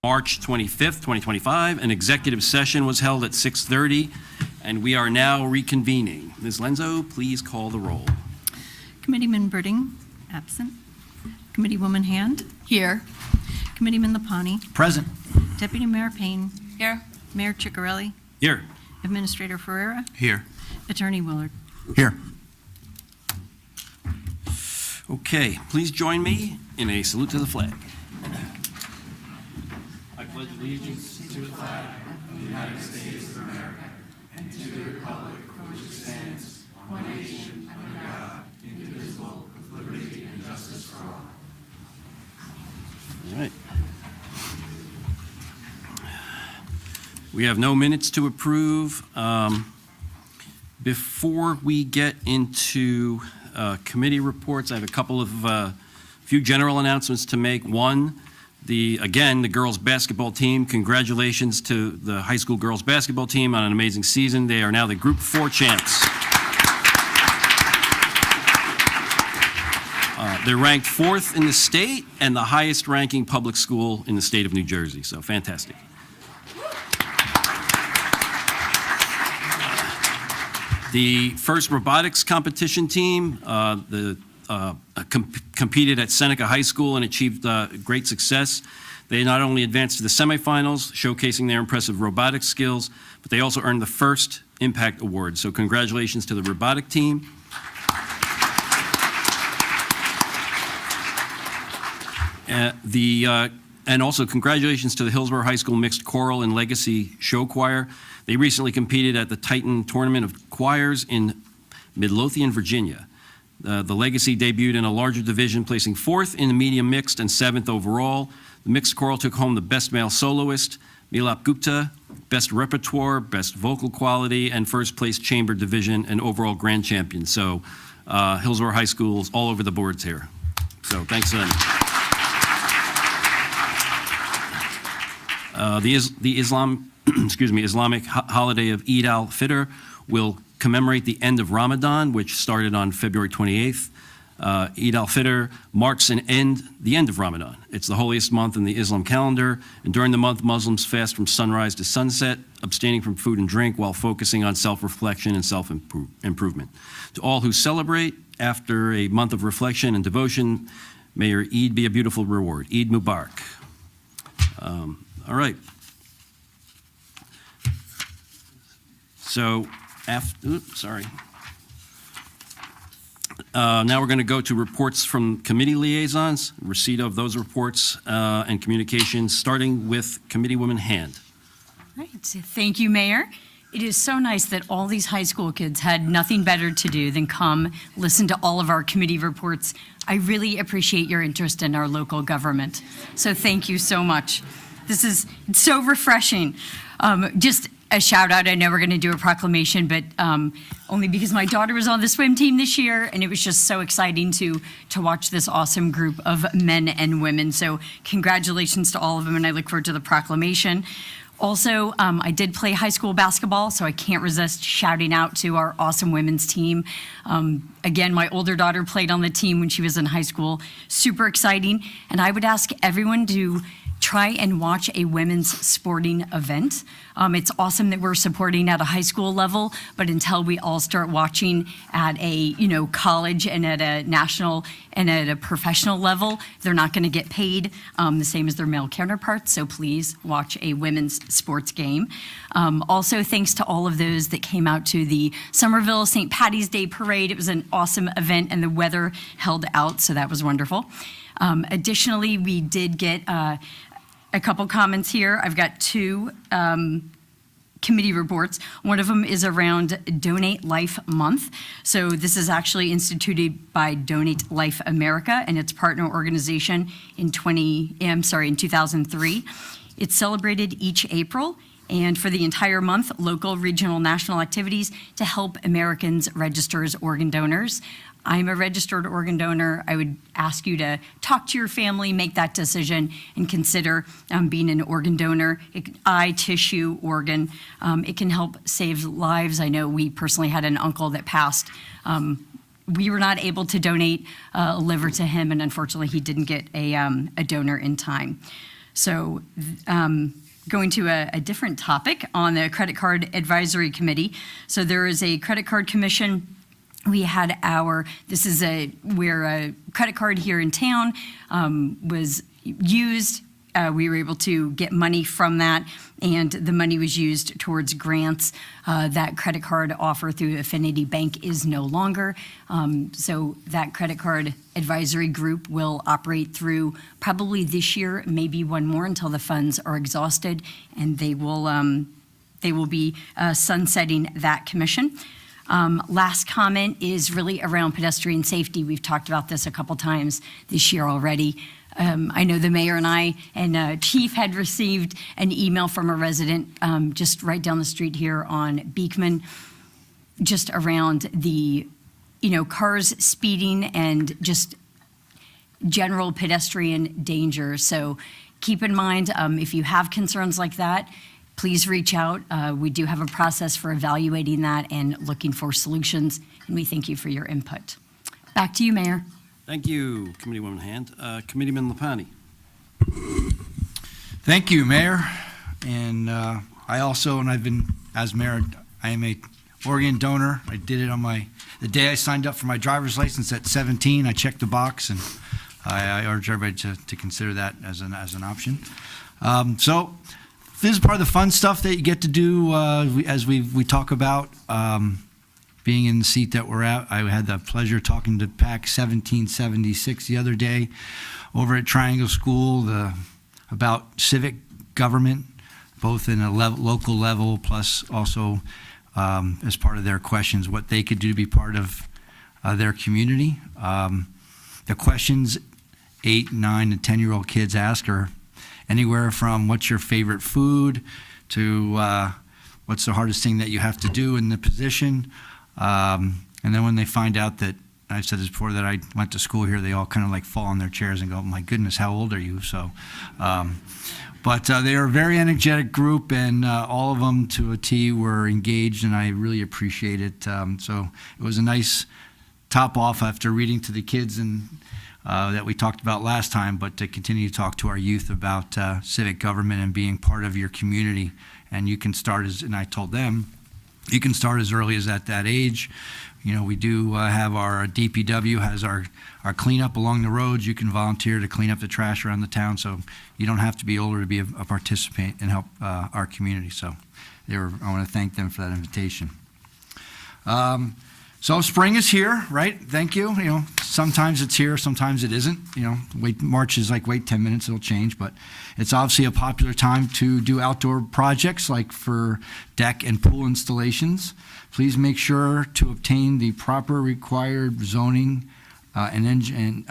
March 25th, 2025. An executive session was held at 6:30, and we are now reconvening. Ms. Lenzo, please call the roll. Committeeman Birding, absent. Committeewoman Hand. Here. Committeeman Lapani. Present. Deputy Mayor Payne. Here. Mayor Ciccarelli. Here. Administrator Ferreira. Here. Attorney Willard. Here. Okay, please join me in a salute to the flag. I pledge allegiance to the flag of the United States of America and to the republic for which it stands, one nation, under God, indivisible, with liberty and justice for all. All right. We have no minutes to approve. Before we get into committee reports, I have a couple of few general announcements to make. One, the girls basketball team. Congratulations to the high school girls basketball team on an amazing season. They are now the Group 4 champs. They're ranked 4th in the state and the highest ranking public school in the state of New Jersey, so fantastic. The first robotics competition team competed at Seneca High School and achieved great success. They not only advanced to the semifinals, showcasing their impressive robotics skills, but they also earned the first Impact Award. So congratulations to the robotic team. And also congratulations to the Hillsborough High School Mixed Choral and Legacy Show Choir. They recently competed at the Titan Tournament of Choirs in Midlothian, Virginia. The Legacy debuted in a larger division, placing 4th in the medium mixed and 7th overall. The mixed choral took home the Best Male Soloist, Milap Gupta, Best Repertoire, Best Vocal Quality, and first place Chamber Division and overall Grand Champion. So Hillsborough High School's all over the boards here. So thanks to them. The Islamic holiday of Eid al-Fitr will commemorate the end of Ramadan, which started on February 28th. Eid al-Fitr marks the end of Ramadan. It's the holiest month in the Islam calendar, and during the month, Muslims fast from sunrise to sunset, abstaining from food and drink while focusing on self-reflection and self-improvement. To all who celebrate, after a month of reflection and devotion, may your Eid be a beautiful reward. Eid Mubarak. All right. So, now we're going to go to reports from committee liaisons, receipt of those reports and communications, starting with Committeewoman Hand. All right. Thank you, Mayor. It is so nice that all these high school kids had nothing better to do than come listen to all of our committee reports. I really appreciate your interest in our local government. So thank you so much. It's so refreshing. Just a shout out, I know we're gonna do a proclamation, but only because my daughter was on the swim team this year, and it was just so exciting to watch this awesome group of men and women. So congratulations to all of them, and I look forward to the proclamation. Also, I did play high school basketball, so I can't resist shouting out to our awesome women's team. Again, my older daughter played on the team when she was in high school. Super exciting, and I would ask everyone to try and watch a women's sporting event. It's awesome that we're supporting at a high school level, but until we all start watching at a college and at a national and at a professional level, they're not going to get paid the same as their male counterparts. So please watch a women's sports game. Also, thanks to all of those that came out to the Somerville St. Patty's Day Parade. It was an awesome event, and the weather held out, so that was wonderful. Additionally, we did get a couple comments here. I've got 2 committee reports. One of them is around Donate Life Month. So this is actually instituted by Donate Life America and its partner organization in 2003. It's celebrated each April, and for the entire month, local, regional, national activities to help Americans register as organ donors. I'm a registered organ donor. I would ask you to talk to your family, make that decision, and consider being an organ donor. Eye, tissue, organ. It can help save lives. I know we personally had an uncle that passed. We were not able to donate a liver to him, and unfortunately he didn't get a donor in time. So going to a different topic on the Credit Card Advisory Committee. So there is a Credit Card Commission. We had where a credit card here in town was used. We were able to get money from that, and the money was used towards grants. That credit card offer through Affinity Bank is no longer. So that credit card advisory group will operate through probably this year, maybe one more until the funds are exhausted, and they will be sunsetting that commission. Last comment is really around pedestrian safety. We've talked about this a couple times this year already. I know the mayor and I and Chief had received an email from a resident just right down the street here on Beekman, just around the, cars speeding and just general pedestrian danger. So keep in mind, if you have concerns like that, please reach out. We do have a process for evaluating that and looking for solutions, and we thank you for your input. Back to you, Mayor. Thank you, Committeewoman Hand. Committeeman Lapani. Thank you, Mayor. And I've been, as mayor, I am a organ donor. I did it on the day I signed up for my driver's license at 17. I checked the box, and I urge everybody to consider that as an option. So this is part of the fun stuff that you get to do as we talk about being in the seat that we're at. I had the pleasure of talking to PAC 1776 the other day over at Triangle School about civic government, both in a local level, plus also as part of their questions, what they could do to be part of their community. The questions 8, 9, and 10-year-old kids ask are anywhere from what's your favorite food to what's the hardest thing that you have to do in the position. And then when they find out that, I've said this before, that I went to school here, they all kind of like fall on their chairs and go, my goodness, how old are you? So, but they are a very energetic group, and all of them to a T were engaged, and I really appreciate it. So it was a nice top off after reading to the kids and that we talked about last time, but to continue to talk to our youth about civic government and being part of your community. And you can start and I told them, you can start as early as at that age. We do have our DPW has our cleanup along the roads. You can volunteer to clean up the trash around the town, so you don't have to be older to be a participant and help our community. So I want to thank them for that invitation. So spring is here, right? Thank you. Sometimes it's here, sometimes it isn't. March is like, wait 10 minutes, it'll change. But it's obviously a popular time to do outdoor projects like for deck and pool installations. Please make sure to obtain the proper required zoning and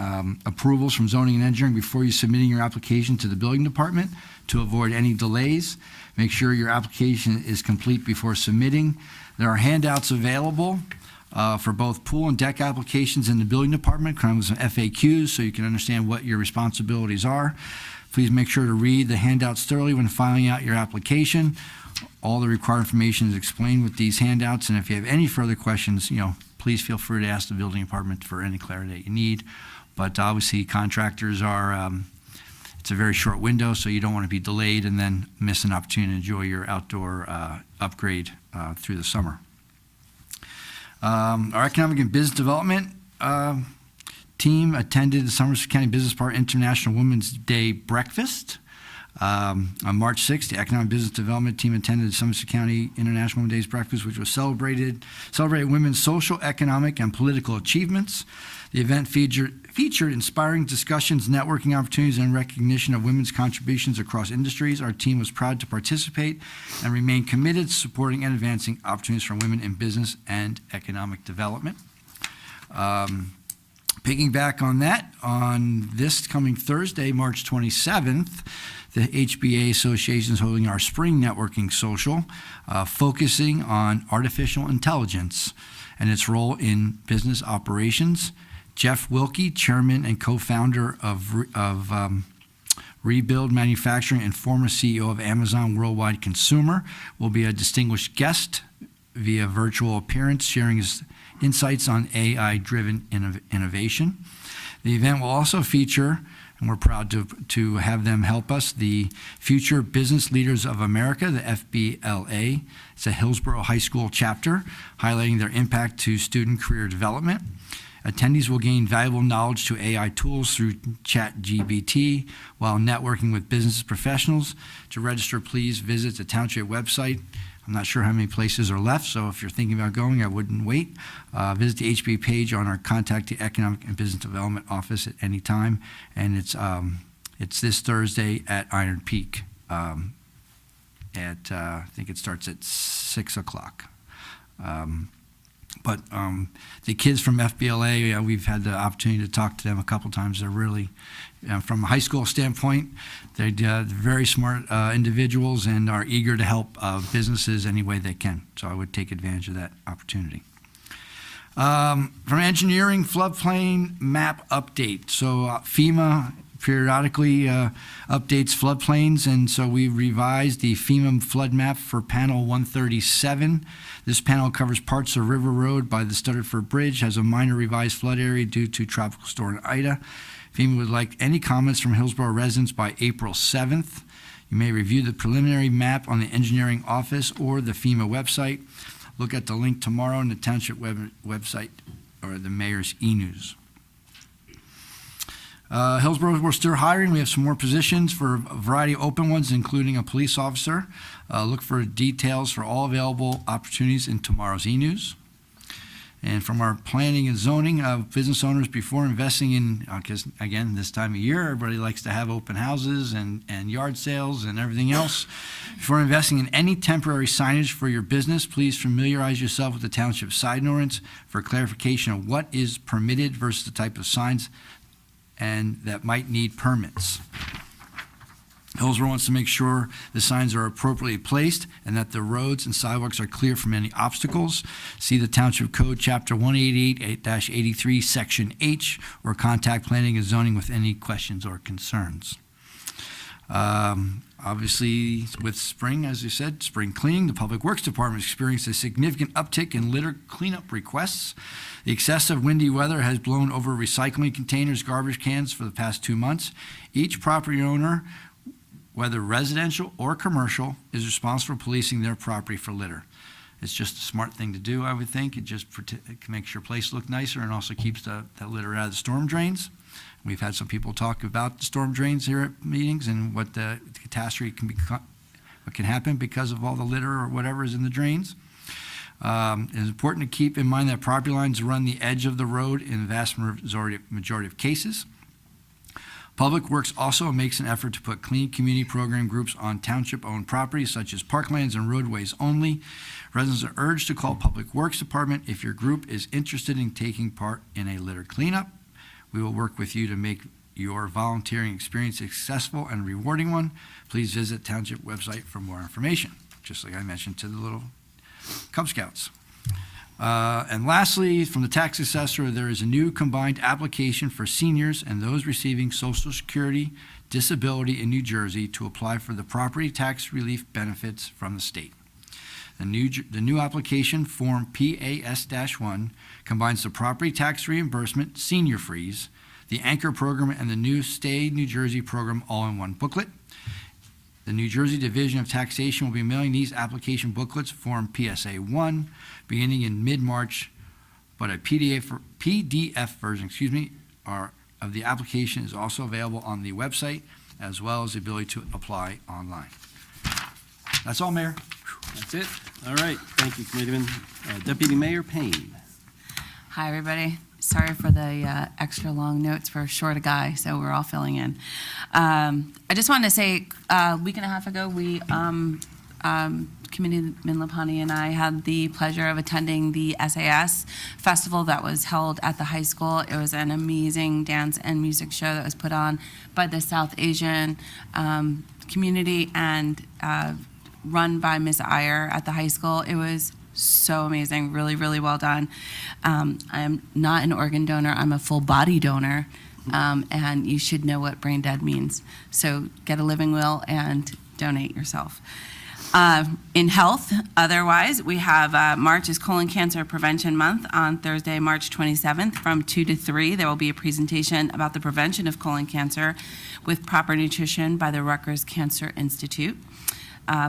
approvals from zoning and engineering before you submitting your application to the building department to avoid any delays. Make sure your application is complete before submitting. There are handouts available for both pool and deck applications in the building department, kind of some FAQs so you can understand what your responsibilities are. Please make sure to read the handouts thoroughly when filling out your application. All the required information is explained with these handouts, and if you have any further questions, please feel free to ask the building department for any clarity that you need. But obviously contractors are, it's a very short window, so you don't want to be delayed and then miss an opportunity to enjoy your outdoor upgrade through the summer. Our Economic and Business Development team attended the Somerset County Business Park International Women's Day Breakfast. On March 6th, the Economic Business Development team attended the Somerset County International Women's Day Breakfast, which was celebrating women's social, economic, and political achievements. The event featured inspiring discussions, networking opportunities, and recognition of women's contributions across industries. Our team was proud to participate and remain committed to supporting and advancing opportunities for women in business and economic development. Piggyback on that, on this coming Thursday, March 27th, the HBA Association is holding our spring networking social, focusing on artificial intelligence and its role in business operations. Jeff Wilkie, chairman and co-founder of Rebuild Manufacturing and former CEO of Amazon Worldwide Consumer, will be a distinguished guest via virtual appearance, sharing his insights on AI-driven innovation. The event will also feature and we're proud to have them help us. The Future Business Leaders of America, the FBLA. It's a Hillsborough High School chapter, highlighting their impact to student career development. Attendees will gain valuable knowledge to AI tools through ChatGPT while networking with business professionals. To register, please visit the Township website. I'm not sure how many places are left, so if you're thinking about going, I wouldn't wait. Visit the HB page on our Contact the Economic and Business Development Office at any time, and it's this Thursday at Iron Peak. I think it starts at 6 o'clock. But the kids from FBLA, we've had the opportunity to talk to them a couple times. They're really, from a high school standpoint, they're very smart individuals and are eager to help businesses any way they can. So I would take advantage of that opportunity. From engineering, floodplain map update. So FEMA periodically updates floodplains, and so we revised the FEMA flood map for panel 137. This panel covers parts of River Road by the Stutterford Bridge, has a minor revised flood area due to Tropical Storm Ida. FEMA would like any comments from Hillsborough residents by April 7th. You may review the preliminary map on the engineering office or the FEMA website. Look at the link tomorrow on the Township website or the Mayor's e-news. Hillsborough, we're still hiring. We have some more positions for a variety of open ones, including a police officer. Look for details for all available opportunities in tomorrow's e-news. And from our planning and zoning, business owners, before investing in, because again, this time of year, everybody likes to have open houses and yard sales and everything else. Before investing in any temporary signage for your business, please familiarize yourself with the Township sign ordinance for clarification of what is permitted versus the type of signs and that might need permits. Hillsborough wants to make sure the signs are appropriately placed and that the roads and sidewalks are clear from any obstacles. See the Township Code, Chapter 188-83, Section H, or contact Planning and Zoning with any questions or concerns. Obviously, with spring, as you said, spring cleaning, the Public Works Department experienced a significant uptick in litter cleanup requests. The excessive windy weather has blown over recycling containers, garbage cans for the past 2 months. Each property owner, whether residential or commercial, is responsible for policing their property for litter. It's just a smart thing to do, I would think. It just makes your place look nicer and also keeps that litter out of the storm drains. We've had some people talk about the storm drains here at meetings and what the catastrophe what can happen because of all the litter or whatever is in the drains. It's important to keep in mind that property lines run the edge of the road in the vast majority of cases. Public Works also makes an effort to put clean community program groups on township-owned properties such as parklands and roadways only. Residents are urged to call Public Works Department if your group is interested in taking part in a litter cleanup. We will work with you to make your volunteering experience a successful and rewarding one. Please visit Township website for more information, just like I mentioned to the little Cub Scouts. And lastly, from the tax assessor, there is a new combined application for seniors and those receiving Social Security disability in New Jersey to apply for the property tax relief benefits from the state. The new application, Form PAS-1, combines the property tax reimbursement senior freeze, the anchor program, and the new Stay New Jersey program all in one booklet. The New Jersey Division of Taxation will be mailing these application booklets, Form PSA-1, beginning in mid-March, but a PDF version, of the application is also available on the website, as well as the ability to apply online. That's all, Mayor. That's it. All right. Thank you, Committeeman. Deputy Mayor Payne. Hi, everybody. Sorry for the extra long notes for a short guy, so we're all filling in. I just wanted to say, a week and a half ago, Committeeman Lapani and I had the pleasure of attending the SAS festival that was held at the high school. It was an amazing dance and music show that was put on by the South Asian community and run by Ms. Iyer at the high school. It was so amazing, really, really well done. I am not an organ donor, I'm a full body donor, and you should know what brain dead means. So get a living will and donate yourself. In health, otherwise, we have March is Colon Cancer Prevention Month on Thursday, March 27th from 2 to 3. There will be a presentation about the prevention of colon cancer with proper nutrition by the Rutgers Cancer Institute.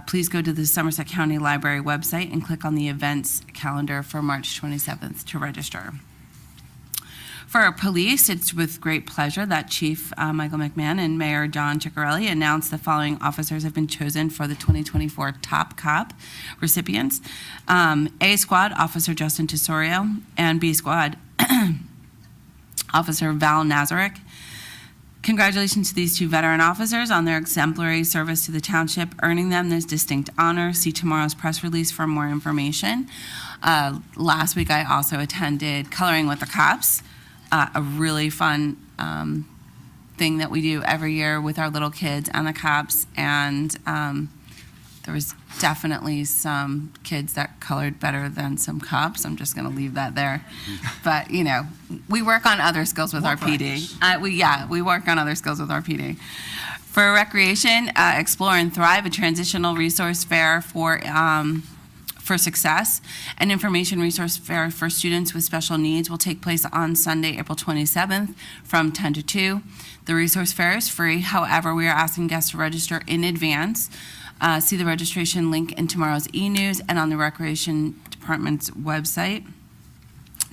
Please go to the Somerset County Library website and click on the events calendar for March 27th to register. For our police, it's with great pleasure that Chief Michael McMahon and Mayor John Ciccarelli announced the following officers have been chosen for the 2024 Top Cop recipients. A Squad, Officer Justin Tesorio, and B Squad, Officer Val Nazarek. Congratulations to these two veteran officers on their exemplary service to the township, earning them this distinct honor. See tomorrow's press release for more information. Last week, I also attended Coloring with the Cops, a really fun thing that we do every year with our little kids and the cops. And there was definitely some kids that colored better than some cops. I'm just going to leave that there. But, you know, we work on other skills with our PD. We work on other skills with our PD. For recreation, Explore and Thrive, a transitional resource fair for success. An information resource fair for students with special needs will take place on Sunday, April 27th from 10 to 2. The resource fair is free. However, we are asking guests to register in advance. See the registration link in tomorrow's e-news and on the Recreation Department's website.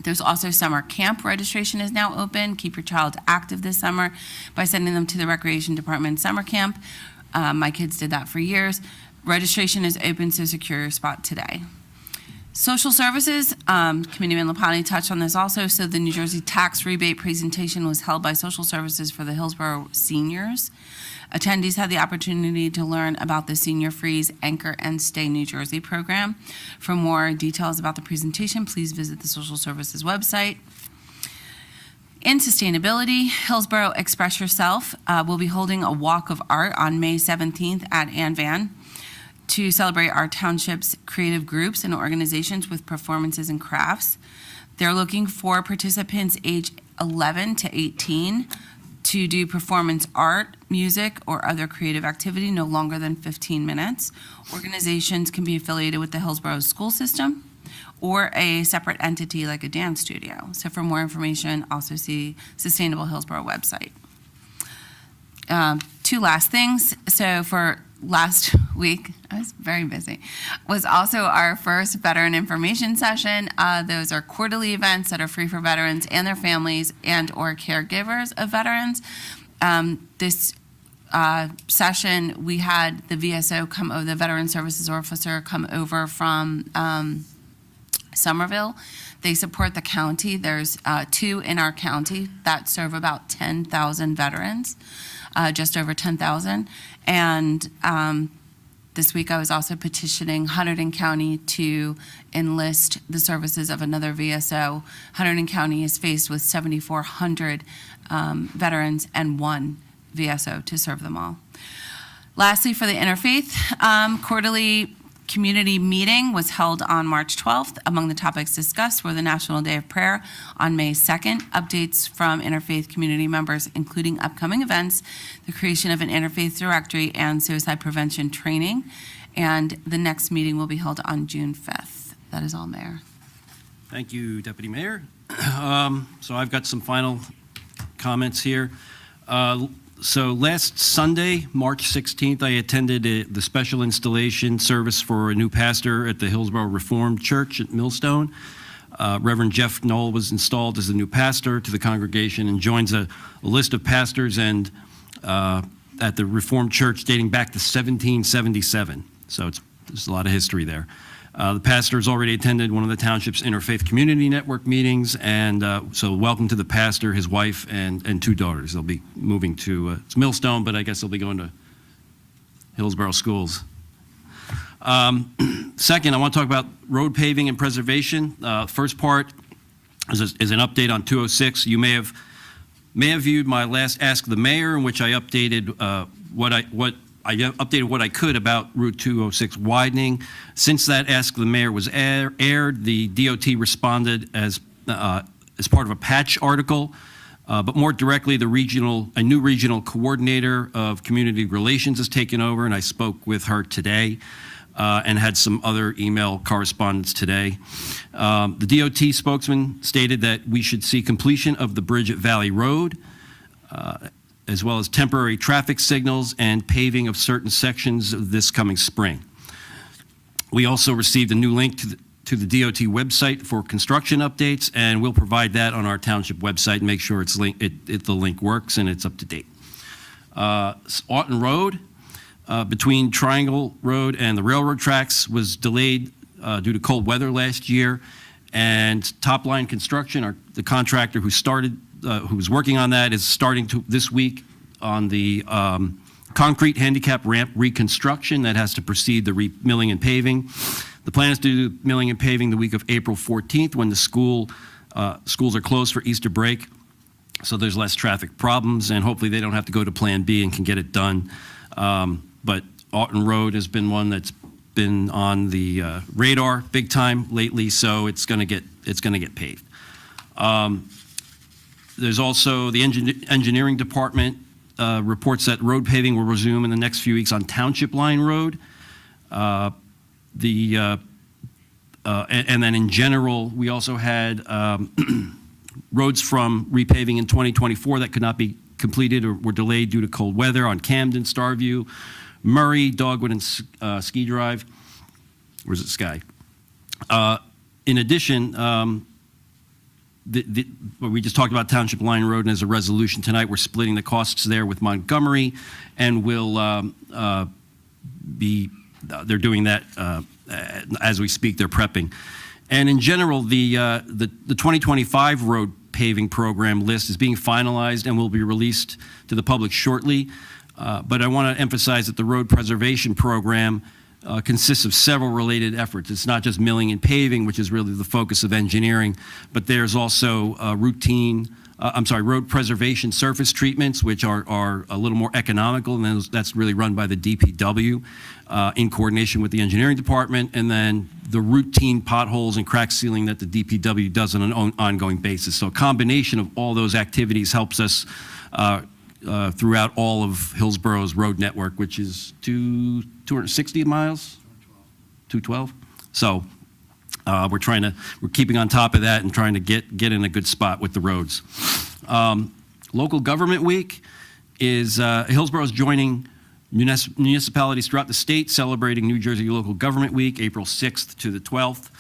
There's also summer camp registration is now open. Keep your child active this summer by sending them to the Recreation Department summer camp. My kids did that for years. Registration is open, so secure your spot today. Social services, Committeeman Lapani touched on this also. So the New Jersey tax rebate presentation was held by Social Services for the Hillsborough seniors. Attendees had the opportunity to learn about the Senior Freeze Anchor and Stay New Jersey program. For more details about the presentation, please visit the Social Services website. In sustainability, Hillsborough Express Yourself will be holding a walk of art on May 17th at Ann Van to celebrate our township's creative groups and organizations with performances and crafts. They're looking for participants age 11 to 18 to do performance art, music, or other creative activity no longer than 15 minutes. Organizations can be affiliated with the Hillsborough school system or a separate entity like a dance studio. So for more information, also see Sustainable Hillsborough website. Two last things. So for last week, I was very busy, was also our first veteran information session. Those are quarterly events that are free for veterans and their families and or caregivers of veterans. This session, we had the VSO come over, the Veteran Services Officer come over from Somerville. They support the county. There's 2 in our county that serve about 10,000 veterans, just over 10,000. And this week I was also petitioning Hunterdon County to enlist the services of another VSO. Hunterdon County is faced with 7,400 veterans and 1 VSO to serve them all. Lastly, for the Interfaith quarterly community meeting was held on March 12th. Among the topics discussed were the National Day of Prayer on May 2nd, updates from Interfaith community members, including upcoming events, the creation of an Interfaith directory, and suicide prevention training. And the next meeting will be held on June 5th. That is all, Mayor. Thank you, Deputy Mayor. So I've got some final comments here. So last Sunday, March 16th, I attended the special installation service for a new pastor at the Hillsborough Reformed Church at Millstone. Reverend Jeff Knoll was installed as the new pastor to the congregation and joins a list of pastors and at the Reformed Church dating back to 1777. So there's a lot of history there. The pastor has already attended one of the township's Interfaith Community Network meetings, and so welcome to the pastor, his wife, and 2 daughters. They'll be moving to it's Millstone, but I guess they'll be going to Hillsborough schools. Second, I want to talk about road paving and preservation. First part is an update on 206. You may have viewed my last Ask the Mayor, in which I updated I updated what I could about Route 206 widening. Since that Ask the Mayor was aired, the DOT responded as part of a patch article, but more directly, a new regional coordinator of community relations has taken over, and I spoke with her today. and had some other email correspondence today. The DOT spokesman stated that we should see completion of the bridge at Valley Road, as well as temporary traffic signals and paving of certain sections of this coming spring. We also received a new link to the DOT website for construction updates, and we'll provide that on our township website and make sure the link works and it's up to date. Auten Road, between Triangle Road and the railroad tracks, was delayed due to cold weather last year, and Top Line Construction, the contractor who was working on that, is starting to this week on the concrete handicap ramp reconstruction that has to precede the milling and paving. The plan is to do milling and paving the week of April 14th, when the schools are closed for Easter break, so there's less traffic problems, and hopefully they don't have to go to Plan B and can get it done. But Auten Road has been one that's been on the radar big time lately, so it's going to get paved. There's also the engineering department reports that road paving will resume in the next few weeks on Township Line Road. And then in general, we also had roads from repaving in 2024 that could not be completed or were delayed due to cold weather on Camden, Starview, Murray, Dogwood, and Ski Drive. Or is it Sky? In addition, we just talked about Township Line Road, and as a resolution tonight, we're splitting the costs there with Montgomery, and they're doing that as we speak. They're prepping. And in general, the 2025 road paving program list is being finalized and will be released to the public shortly. But I want to emphasize that the road preservation program consists of several related efforts. It's not just milling and paving, which is really the focus of engineering, but there's also road preservation surface treatments, which are a little more economical, and that's really run by the DPW in coordination with the engineering department, and then the routine potholes and crack sealing that the DPW does on an ongoing basis. So a combination of all those activities helps us throughout all of Hillsborough's road network, which is 260 miles? 212? So we're keeping on top of that and trying to get in a good spot with the roads. Local Government Week is, Hillsborough's joining municipalities throughout the state celebrating New Jersey Local Government Week, April 6th to the 12th,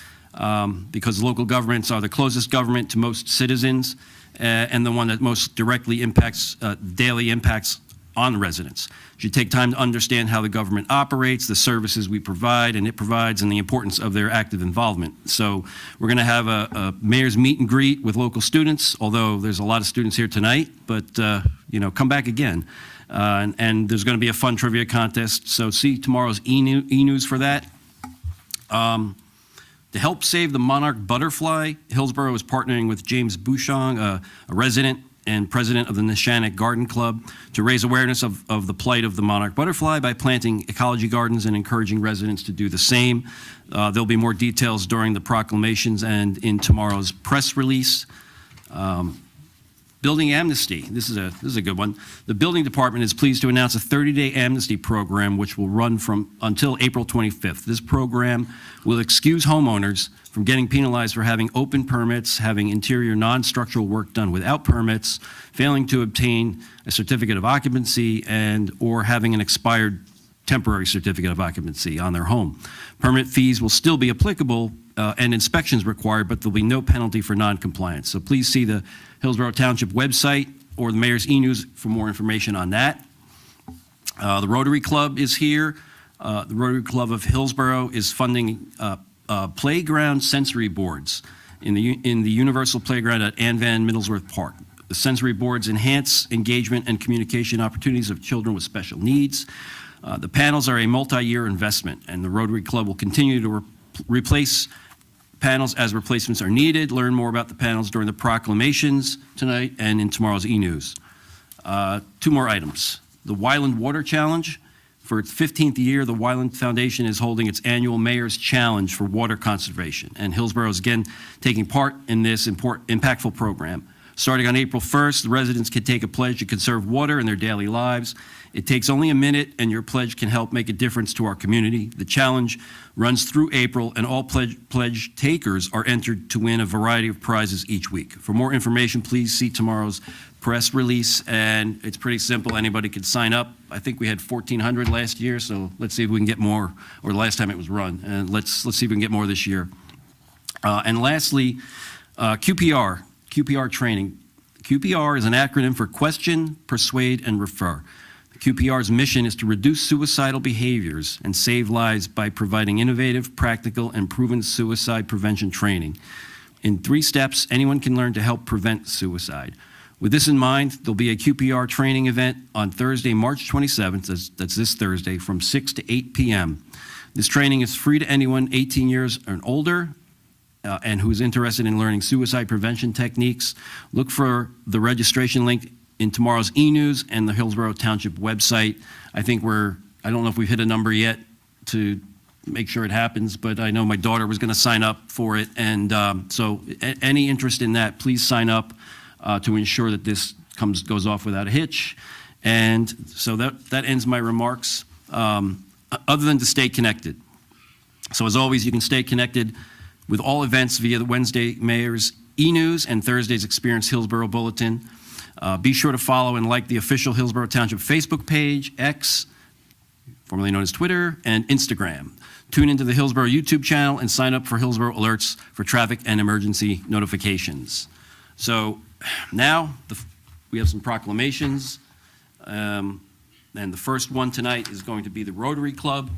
because local governments are the closest government to most citizens, and the one that most directly impacts daily impacts on residents. You should take time to understand how the government operates, the services we provide and it provides, and the importance of their active involvement. So we're going to have a mayor's meet and greet with local students, although there's a lot of students here tonight, but come back again. And there's going to be a fun trivia contest, so see tomorrow's e-news for that. To help save the monarch butterfly, Hillsborough is partnering with James Bouchon, a resident and president of the Neshannock Garden Club, to raise awareness of the plight of the monarch butterfly by planting ecology gardens and encouraging residents to do the same. There'll be more details during the proclamations and in tomorrow's press release. Building amnesty. This is a good one. The building department is pleased to announce a 30-day amnesty program which will run until April 25th. This program will excuse homeowners from getting penalized for having open permits, having interior non-structural work done without permits, failing to obtain a certificate of occupancy, or having an expired temporary certificate of occupancy on their home. Permit fees will still be applicable and inspections required, but there'll be no penalty for non-compliance. So please see the Hillsborough Township website or the Mayor's e-news for more information on that. The Rotary Club is here. The Rotary Club of Hillsborough is funding playground sensory boards in the Universal Playground at Ann Van Middlesworth Park. The sensory boards enhance engagement and communication opportunities of children with special needs. The panels are a multi-year investment, and the Rotary Club will continue to replace panels as replacements are needed. Learn more about the panels during the proclamations tonight and in tomorrow's e-news. Two more items. The Wyland Water Challenge. For its 15th year, the Wyland Foundation is holding its annual Mayor's Challenge for water conservation, and Hillsborough is again taking part in this impactful program. Starting on April 1st, the residents can take a pledge to conserve water in their daily lives. It takes only a minute, and your pledge can help make a difference to our community. The challenge runs through April, and all pledge takers are entered to win a variety of prizes each week. For more information, please see tomorrow's press release, and it's pretty simple. Anybody can sign up. I think we had 1,400 last year, so let's see if we can get more, or the last time it was run, and let's see if we can get more this year. And lastly, QPR training. QPR is an acronym for Question, Persuade, and Refer. QPR's mission is to reduce suicidal behaviors and save lives by providing innovative, practical, and proven suicide prevention training. In 3 steps, anyone can learn to help prevent suicide. With this in mind, there'll be a QPR training event on Thursday, March 27th, that's this Thursday, from 6 to 8 p.m. This training is free to anyone 18 years and older and who's interested in learning suicide prevention techniques. Look for the registration link in tomorrow's e-news and the Hillsborough Township website. I think I don't know if we've hit a number yet to make sure it happens, but I know my daughter was going to sign up for it. And so any interest in that, please sign up to ensure that this goes off without a hitch. And so that ends my remarks, other than to stay connected. So as always, you can stay connected with all events via the Wednesday Mayor's e-news and Thursday's Experience Hillsborough Bulletin. Be sure to follow and like the official Hillsborough Township Facebook page, X, formerly known as Twitter, and Instagram. Tune into the Hillsborough YouTube channel and sign up for Hillsborough Alerts for traffic and emergency notifications. So now we have some proclamations. And the first one tonight is going to be the Rotary Club.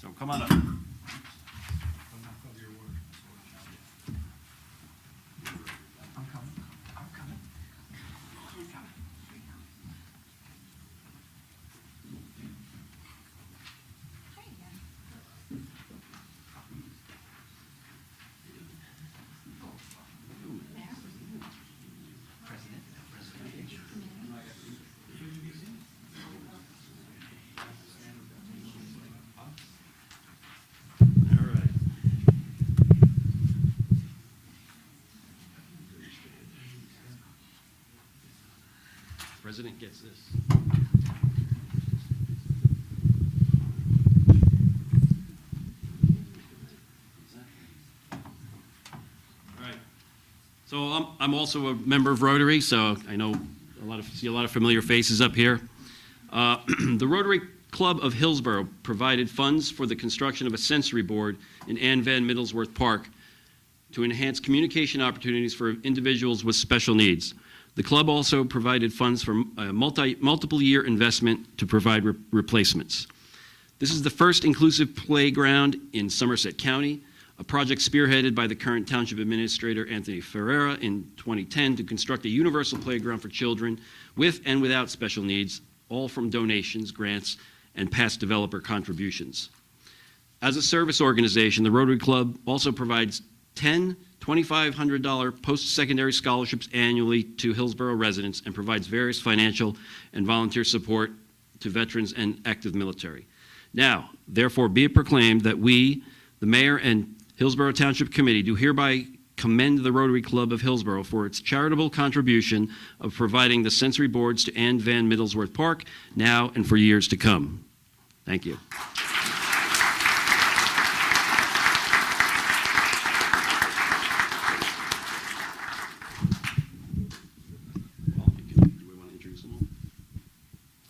So come on up. President gets this. All right. So I'm also a member of Rotary, so I know see a lot of familiar faces up here. The Rotary Club of Hillsborough provided funds for the construction of a sensory board in Ann Van Middlesworth Park to enhance communication opportunities for individuals with special needs. The club also provided funds for a multiple-year investment to provide replacements. This is the first inclusive playground in Somerset County, a project spearheaded by the current Township Administrator Anthony Ferreira in 2010 to construct a universal playground for children with and without special needs, all from donations, grants, and past developer contributions. As a service organization, the Rotary Club also provides 10 $2,500 post-secondary scholarships annually to Hillsborough residents and provides various financial and volunteer support to veterans and active military. Now, therefore, be it proclaimed that we, the Mayor and Hillsborough Township Committee, do hereby commend the Rotary Club of Hillsborough for its charitable contribution of providing the sensory boards to Ann Van Middlesworth Park now and for years to come. Thank you.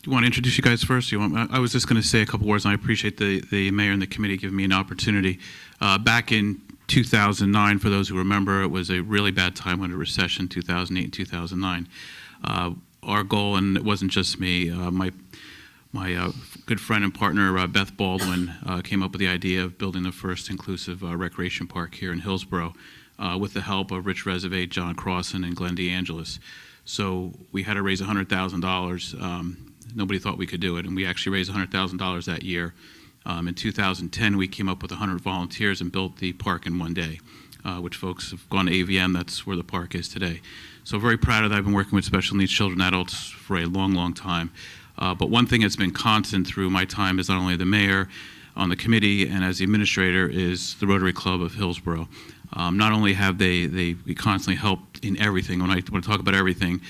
Do you want to introduce you guys first? I was just going to say a couple words, and I appreciate the mayor and the committee giving me an opportunity. Back in 2009, for those who remember, it was a really bad time under recession, 2008 and 2009. Our goal, and it wasn't just me, my good friend and partner, Beth Baldwin, came up with the idea of building the first inclusive recreation park here in Hillsborough with the help of Rich Reservate, John Crossan, and Glenn DeAngelis. So we had to raise $100,000. Nobody thought we could do it, and we actually raised $100,000 that year. In 2010, we came up with 100 volunteers and built the park in one day, which folks have gone to AVM. That's where the park is today. So very proud of that. I've been working with special needs children and adults for a long, long time. But one thing that's been constant through my time as not only the mayor on the committee and as the administrator is the Rotary Club of Hillsborough. Not only have they constantly helped in everything, when I talk about everything,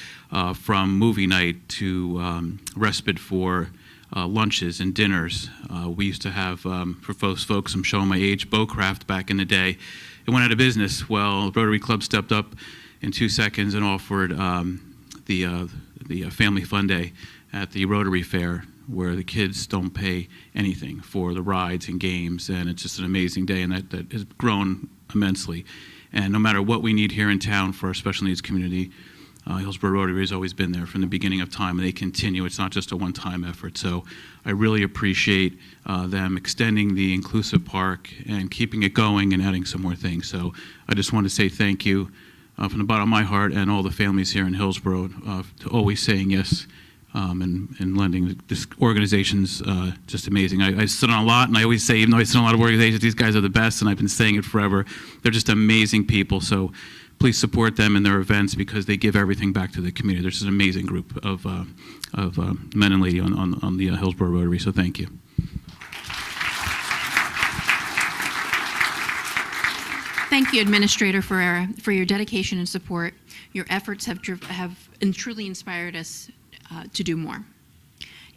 from movie night to respite for lunches and dinners. We used to have, for folks, I'm showing my age, Bowcraft back in the day. It went out of business. Well, Rotary Club stepped up in 2 seconds and offered the Family Fun Day at the Rotary Fair, where the kids don't pay anything for the rides and games, and it's just an amazing day, and that has grown immensely. And no matter what we need here in town for our special needs community, Hillsborough Rotary has always been there from the beginning of time, and they continue. It's not just a one-time effort. So I really appreciate them extending the inclusive park and keeping it going and adding some more things. So I just want to say thank you from the bottom of my heart and all the families here in Hillsborough to always saying yes and lending this organization's just amazing. I sit on a lot, and I always say, even though I sit on a lot of organizations, these guys are the best, and I've been saying it forever. They're just amazing people. So please support them in their events because they give everything back to the community. There's an amazing group of men and ladies on the Hillsborough Rotary, so thank you. Thank you, Administrator Ferreira, for your dedication and support. Your efforts have truly inspired us to do more.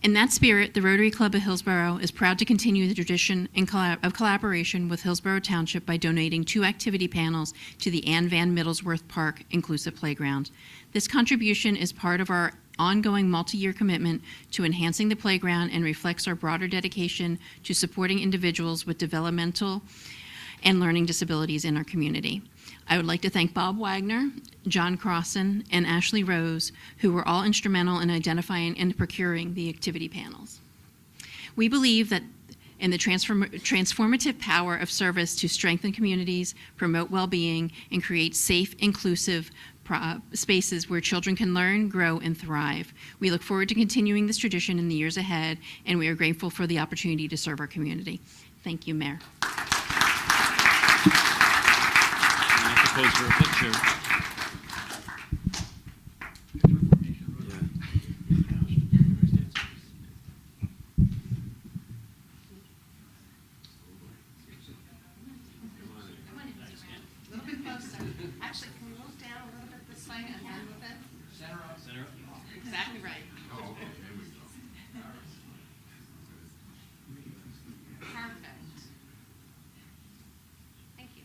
In that spirit, the Rotary Club of Hillsborough is proud to continue the tradition of collaboration with Hillsborough Township by donating 2 activity panels to the Ann Van Middlesworth Park Inclusive Playground. This contribution is part of our ongoing multi-year commitment to enhancing the playground and reflects our broader dedication to supporting individuals with developmental and learning disabilities in our community. I would like to thank Bob Wagner, John Crossan, and Ashley Rose, who were all instrumental in identifying and procuring the activity panels. We believe that in the transformative power of service to strengthen communities, promote well-being, and create safe, inclusive spaces where children can learn, grow, and thrive. We look forward to continuing this tradition in the years ahead, and we are grateful for the opportunity to serve our community. Thank you, Mayor. Pose for a picture. Actually, can we move down a little bit this way and then move in? Center up. Exactly right. Perfect. Thank you.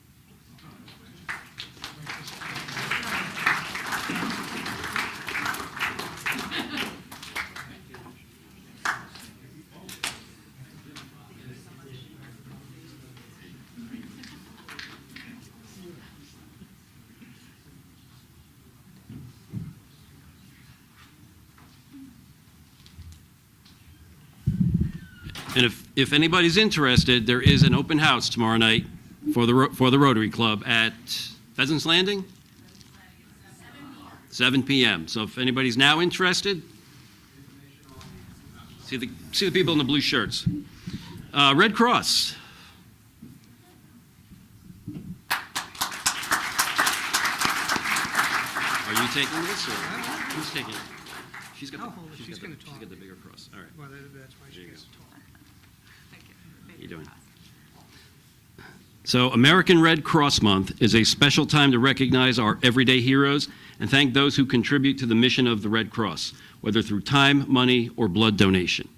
And if anybody's interested, there is an open house tomorrow night for the Rotary Club at Pheasants Landing? 7 p.m. So if anybody's now interested, see the people in the blue shirts. Red Cross. Are you taking this, or who's taking it? She's got the bigger cross. All right. Well, that's why she There you gets go. taller. How you doing? So American Red Cross Month is a special time to recognize our everyday heroes and thank those who contribute to the mission of the Red Cross, whether through time, money, or blood donation.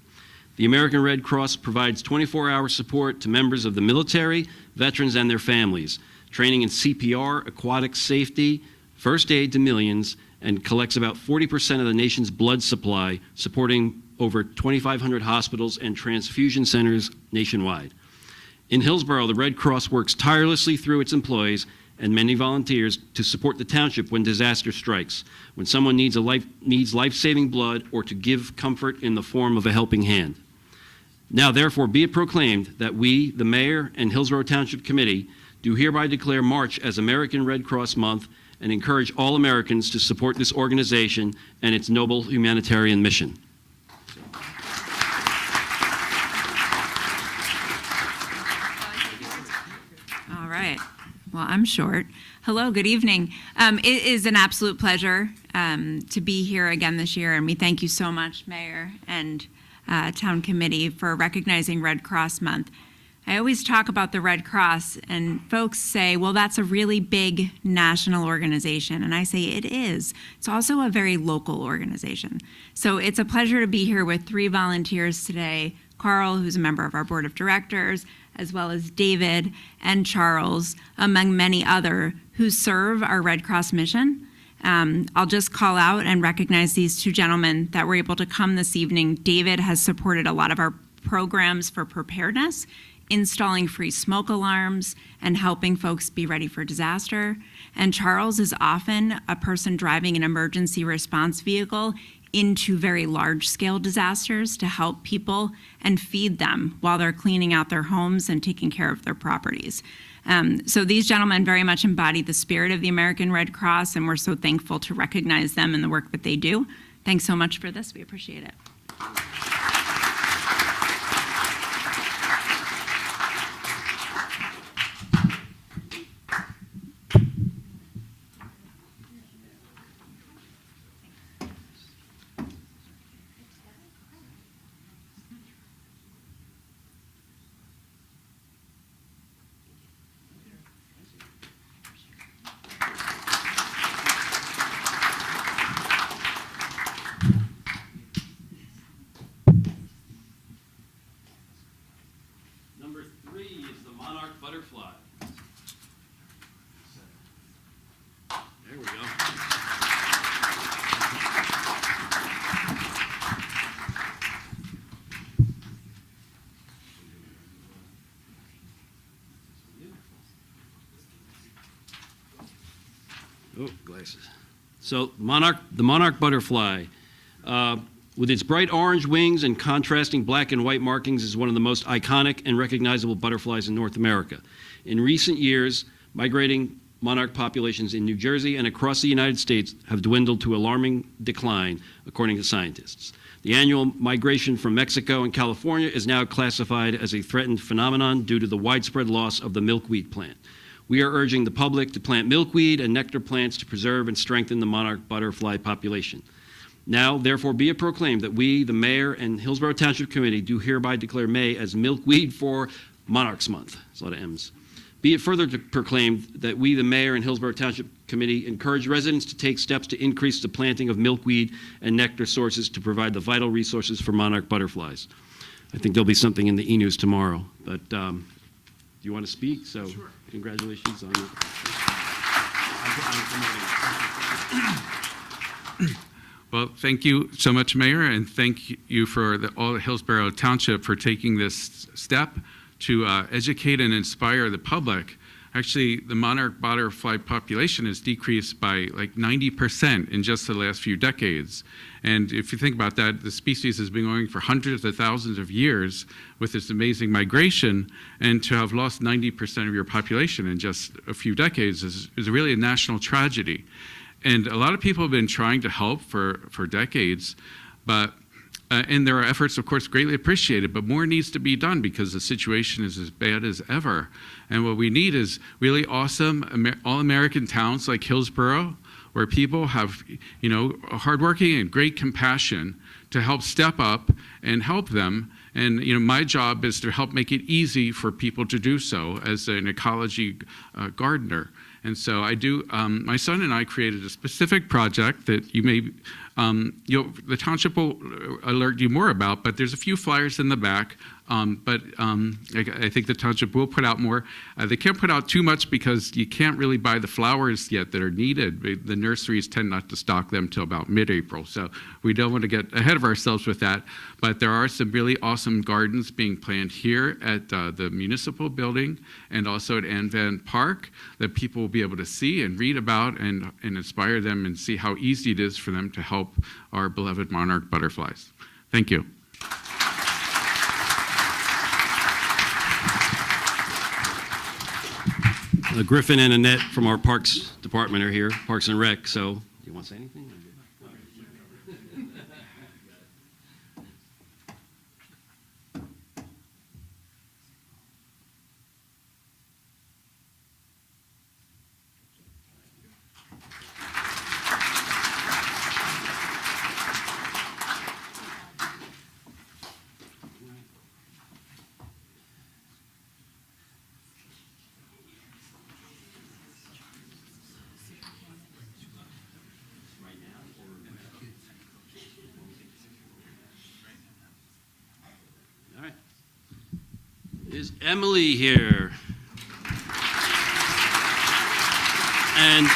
The American Red Cross provides 24-hour support to members of the military, veterans, and their families, training in CPR, aquatic safety, first aid to millions, and collects about 40% of the nation's blood supply, supporting over 2,500 hospitals and transfusion centers nationwide. In Hillsborough, the Red Cross works tirelessly through its employees and many volunteers to support the township when disaster strikes, when someone needs life-saving blood, or to give comfort in the form of a helping hand. Now, therefore, be it proclaimed that we, the Mayor and Hillsborough Township Committee, do hereby declare March as American Red Cross Month and encourage all Americans to support this organization and its noble humanitarian mission. All right. Well, I'm short. Hello, good evening. It is an absolute pleasure to be here again this year, and we thank you so much, Mayor and Town Committee, for recognizing Red Cross Month. I always talk about the Red Cross, and folks say, well, that's a really big national organization. And I say it is. It's also a very local organization. So it's a pleasure to be here with 3 volunteers today. Carl, who's a member of our board of directors, as well as David and Charles, among many other who serve our Red Cross mission. I'll just call out and recognize these 2 gentlemen that were able to come this evening. David has supported a lot of our programs for preparedness, installing free smoke alarms and helping folks be ready for disaster. And Charles is often a person driving an emergency response vehicle into very large-scale disasters to help people and feed them while they're cleaning out their homes and taking care of their properties. So these gentlemen very much embody the spirit of the American Red Cross, and we're so thankful to recognize them and the work that they do. Thanks so much for this. We appreciate it. Number 3 is the monarch butterfly. There we go. Oh, glasses. So the monarch butterfly, with its bright orange wings and contrasting black and white markings, is one of the most iconic and recognizable butterflies in North America. In recent years, migrating monarch populations in New Jersey and across the United States have dwindled to alarming decline, according to scientists. The annual migration from Mexico and California is now classified as a threatened phenomenon due to the widespread loss of the milkweed plant. We are urging the public to plant milkweed and nectar plants to preserve and strengthen the monarch butterfly population. Now, therefore, be it proclaimed that we, the Mayor and Hillsborough Township Committee, do hereby declare May as Milkweed for Monarchs Month. There's a lot of M's. Be it further proclaimed that we, the Mayor and Hillsborough Township Committee, encourage residents to take steps to increase the planting of milkweed and nectar sources to provide the vital resources for monarch butterflies. I think there'll be something in the e-news tomorrow, but do you want to speak? So, sure. Congratulations on it. Well, thank you so much, Mayor, and thank you for all of Hillsborough Township for taking this step to educate and inspire the public. Actually, the monarch butterfly population has decreased by like 90% in just the last few decades. And if you think about that, the species has been going for hundreds of thousands of years with this amazing migration, and to have lost 90% of your population in just a few decades is really a national tragedy. And a lot of people have been trying to help for decades, but and their efforts, of course, greatly appreciated, but more needs to be done because the situation is as bad as ever. And what we need is really awesome all-American towns like Hillsborough, where people have, hardworking and great compassion to help step up and help them. And my job is to help make it easy for people to do so as an ecology gardener. And so I do. My son and I created a specific project that you may, the township will alert you more about. But there's a few flyers in the back. I think the township will put out more. They can't put out too much because you can't really buy the flowers yet that are needed. The nurseries tend not to stock them till about mid-April, so we don't want to get ahead of ourselves with that. But there are some really awesome gardens being planned here at the municipal building and also at Ann Van Park that people will be able to see and read about and inspire them and see how easy it is for them to help our beloved monarch butterflies. Thank you. Griffin and Annette from our Parks Department are here, Parks and Rec, so do you want to say anything? Is Emily here? And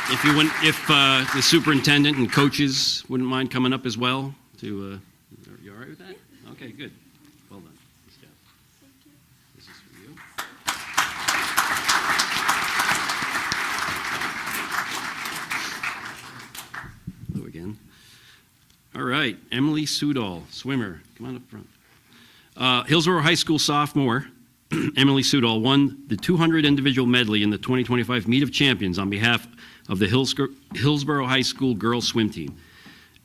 if the superintendent and coaches wouldn't mind coming up as well to, you all right with that? Okay, good. Well done. Good job. This is for you. Hello again. All right, Emily Sudol, swimmer. Come on up front. Hillsborough High School sophomore, Emily Sudol, won the 200 individual medley in the 2025 Meet of Champions on behalf of the Hillsborough High School girls swim team.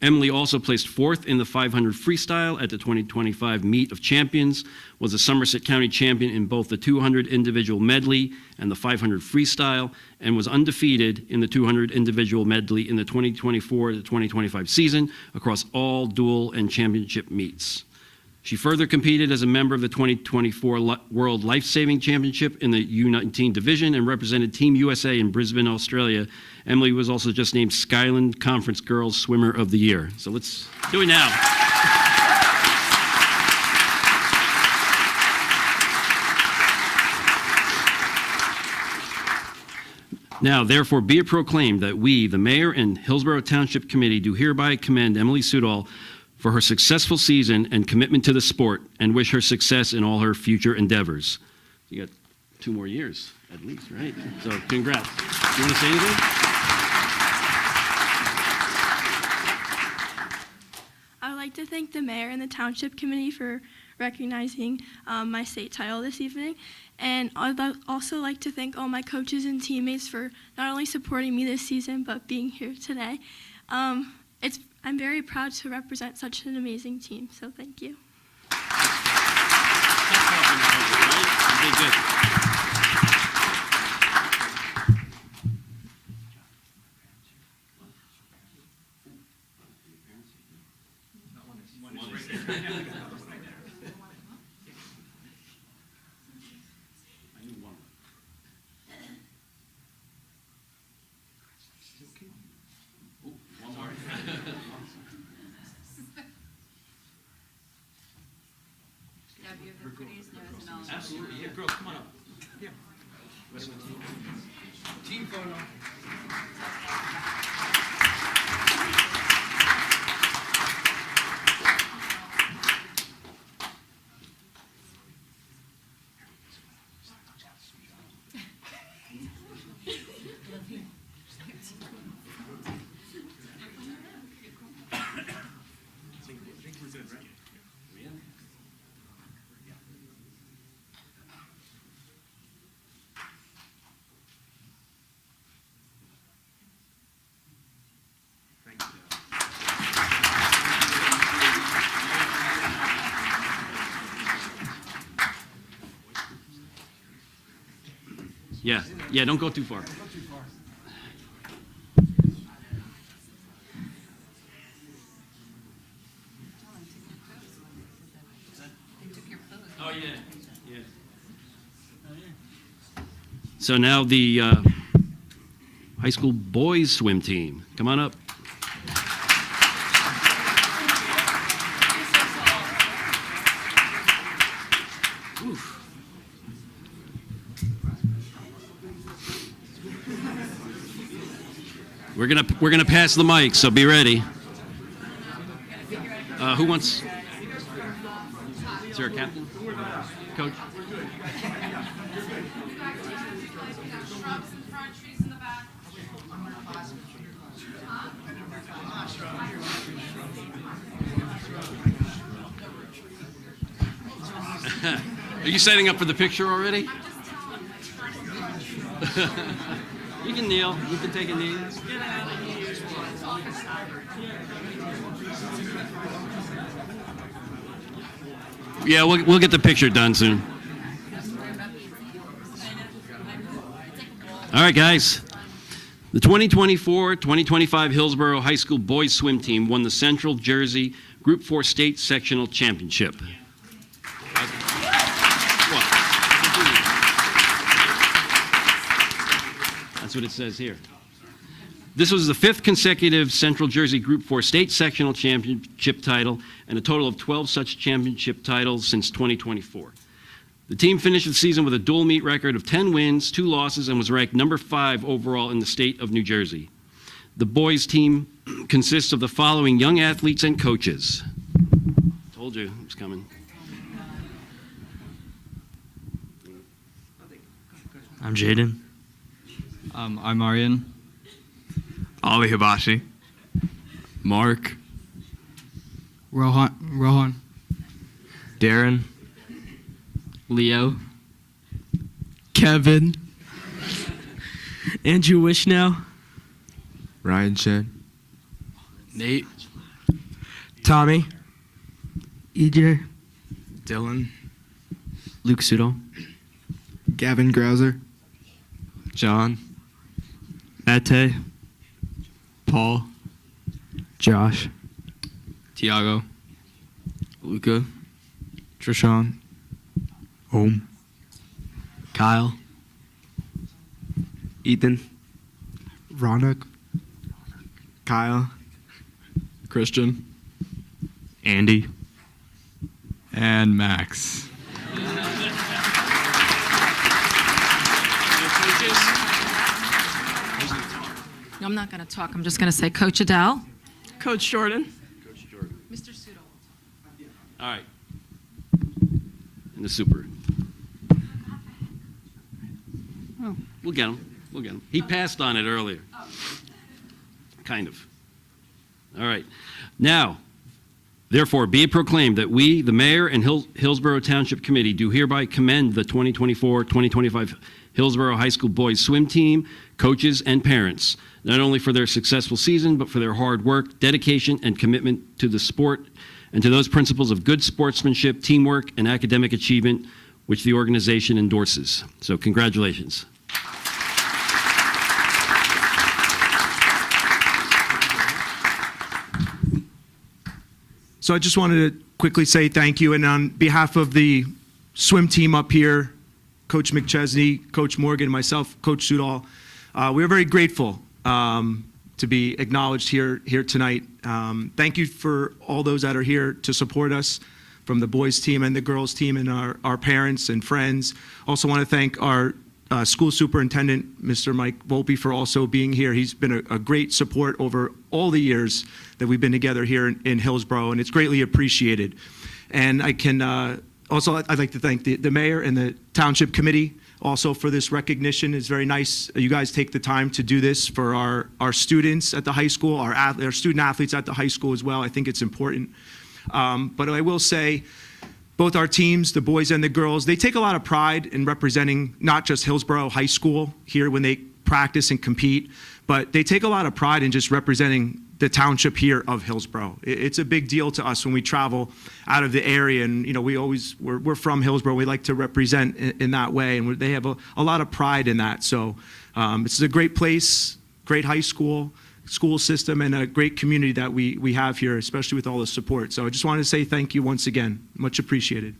Emily also placed fourth in the 500 freestyle at the 2025 Meet of Champions, was a Somerset County champion in both the 200 individual medley and the 500 freestyle, and was undefeated in the 200 individual medley in the 2024 to 2025 season across all dual and championship meets. She further competed as a member of the 2024 World Life-Saving Championship in the U19 division and represented Team USA in Brisbane, Australia. Emily was also just named Skyland Conference Girls Swimmer of the Year. So let's do it now. Now, therefore, be it proclaimed that we, the Mayor and Hillsborough Township Committee, do hereby commend Emily Sudol for her successful season and commitment to the sport, and wish her success in all her future endeavors. You got 2 more years, at least, right? So, congrats. You want to say anything? I would like to thank the mayor and the township committee for recognizing my state title this evening. And I'd also like to thank all my coaches and teammates for not only supporting me this season, but being here today. I'm very proud to represent such an amazing team, so thank you. You did good. Absolutely. Yeah, girls, come on up. Yeah. Team photo. Yeah, don't go too far. Oh, yeah. So now the high school boys swim team. Come on up. Oof. We're gonna pass the mic, so be ready. Who wants? Is there a captain? Coach? Are you setting up for the picture already? You can kneel. You can take a knee. Yeah, we'll get the picture done soon. All right, guys. The 2024-2025 Hillsborough High School boys swim team won the Central Jersey Group 4 State Sectional Championship. That's what it says here. This was the 5th consecutive Central Jersey Group 4 state sectional championship title and a total of 12 such championship titles since 2024. The team finished the season with a dual meet record of 10 wins, 2 losses, and was ranked number 5 overall in the state of New Jersey. The boys team consists of the following young athletes and coaches. Told you it was coming. I'm Jaden. I'm Aryan. Ali Hibashi. Mark. Rohan. Darren. Leo. Kevin. Andrew Wishnow. Ryan Shen. Nate. Tommy. EJ. Dylan. Luke Sudol. Gavin Grouser. John. Mate. Paul. Josh. Tiago. Luca. Trishawn. Om. Kyle. Ethan. Ronak. Kyle. Christian. Andy. And Max. No, I'm not going to talk. I'm just going to say Coach Adele. Coach Jordan. Mr. Sudol. All right. And the super. Oh, we'll get him. We'll get him. He passed on it earlier. Kind of. All right. Now, therefore, be it proclaimed that we, the Mayor and Hillsborough Township Committee, do hereby commend the 2024-2025 Hillsborough High School boys swim team, coaches, and parents, not only for their successful season, but for their hard work, dedication, and commitment to the sport and to those principles of good sportsmanship, teamwork, and academic achievement which the organization endorses. So congratulations. So I just wanted to quickly say thank you, and on behalf of the swim team up here, Coach McChesney, Coach Morgan, myself, Coach Sudol, we are very grateful to be acknowledged here tonight. Thank you for all those that are here to support us, from the boys team and the girls team, and our parents and friends. Also want to thank our school superintendent, Mr. Mike Volpe, for also being here. He's been a great support over all the years that we've been together here in Hillsborough, and it's greatly appreciated. And I can also, I'd like to thank the mayor and the township committee also for this recognition. It's very nice you guys take the time to do this for our students at the high school, our student athletes at the high school as well. I think it's important. But I will say, both our teams, the boys and the girls, they take a lot of pride in representing not just Hillsborough High School here when they practice and compete, but they take a lot of pride in just representing the township here of Hillsborough. It's a big deal to us when we travel out of the area, and you know we're from Hillsborough. We like to represent in that way, and they have a lot of pride in that. So it's a great place, great high school system, and a great community that we have here, especially with all the support. So I just wanted to say thank you once again. Much appreciated.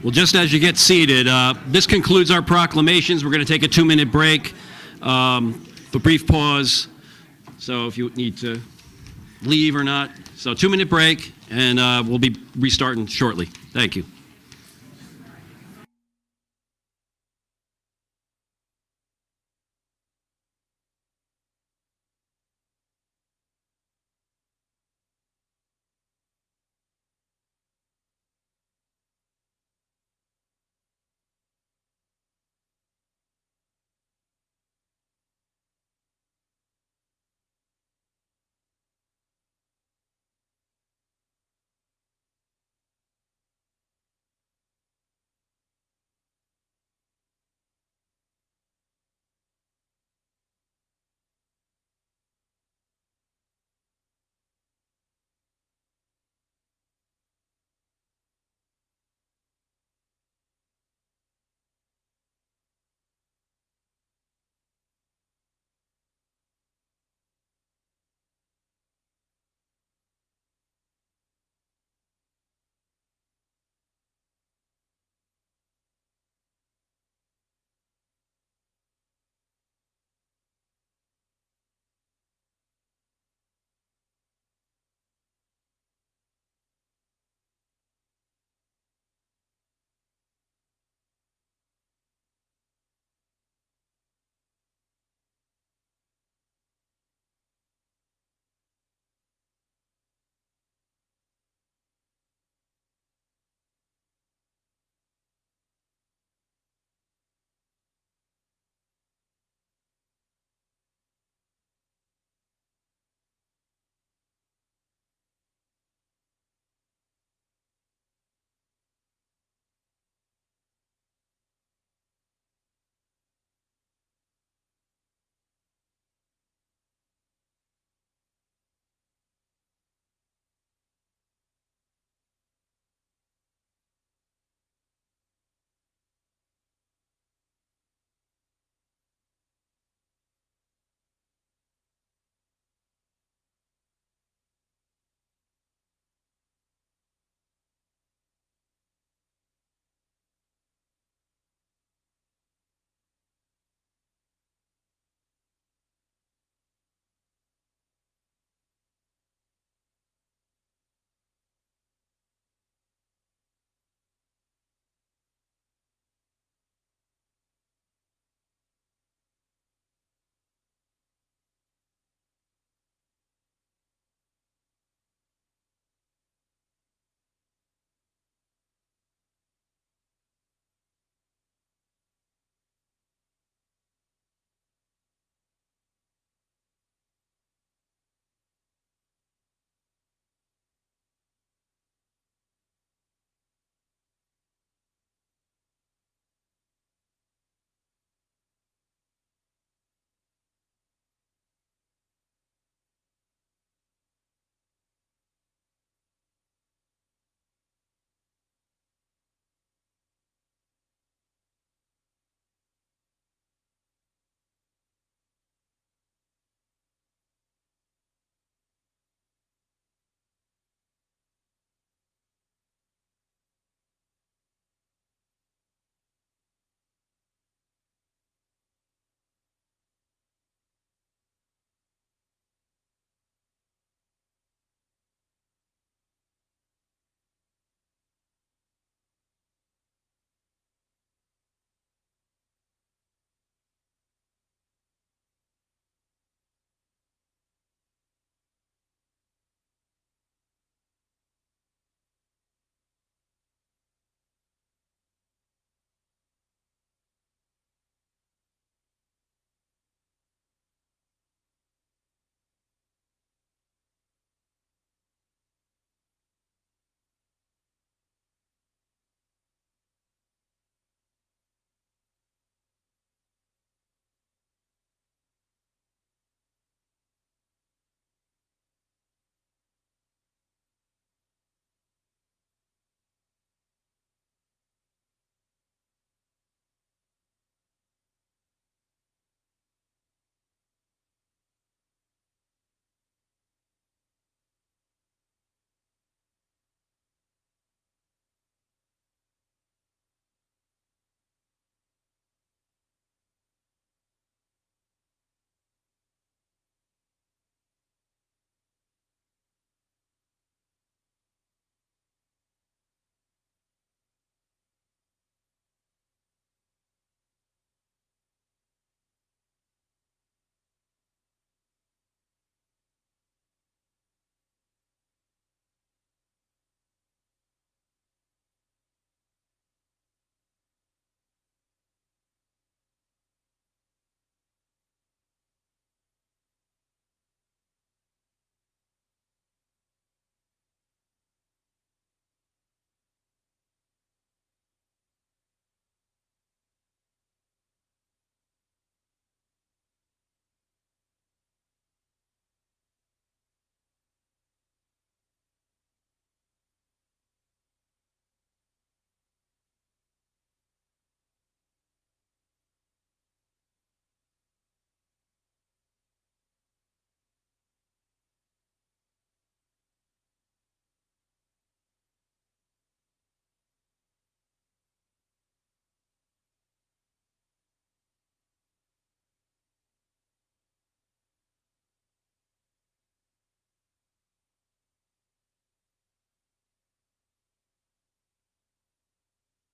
Well, just as you get seated, this concludes our proclamations. We're going to take a 2-minute break, a brief pause. So if you need to leave or not. So 2-minute break, and we'll be restarting shortly. Thank you.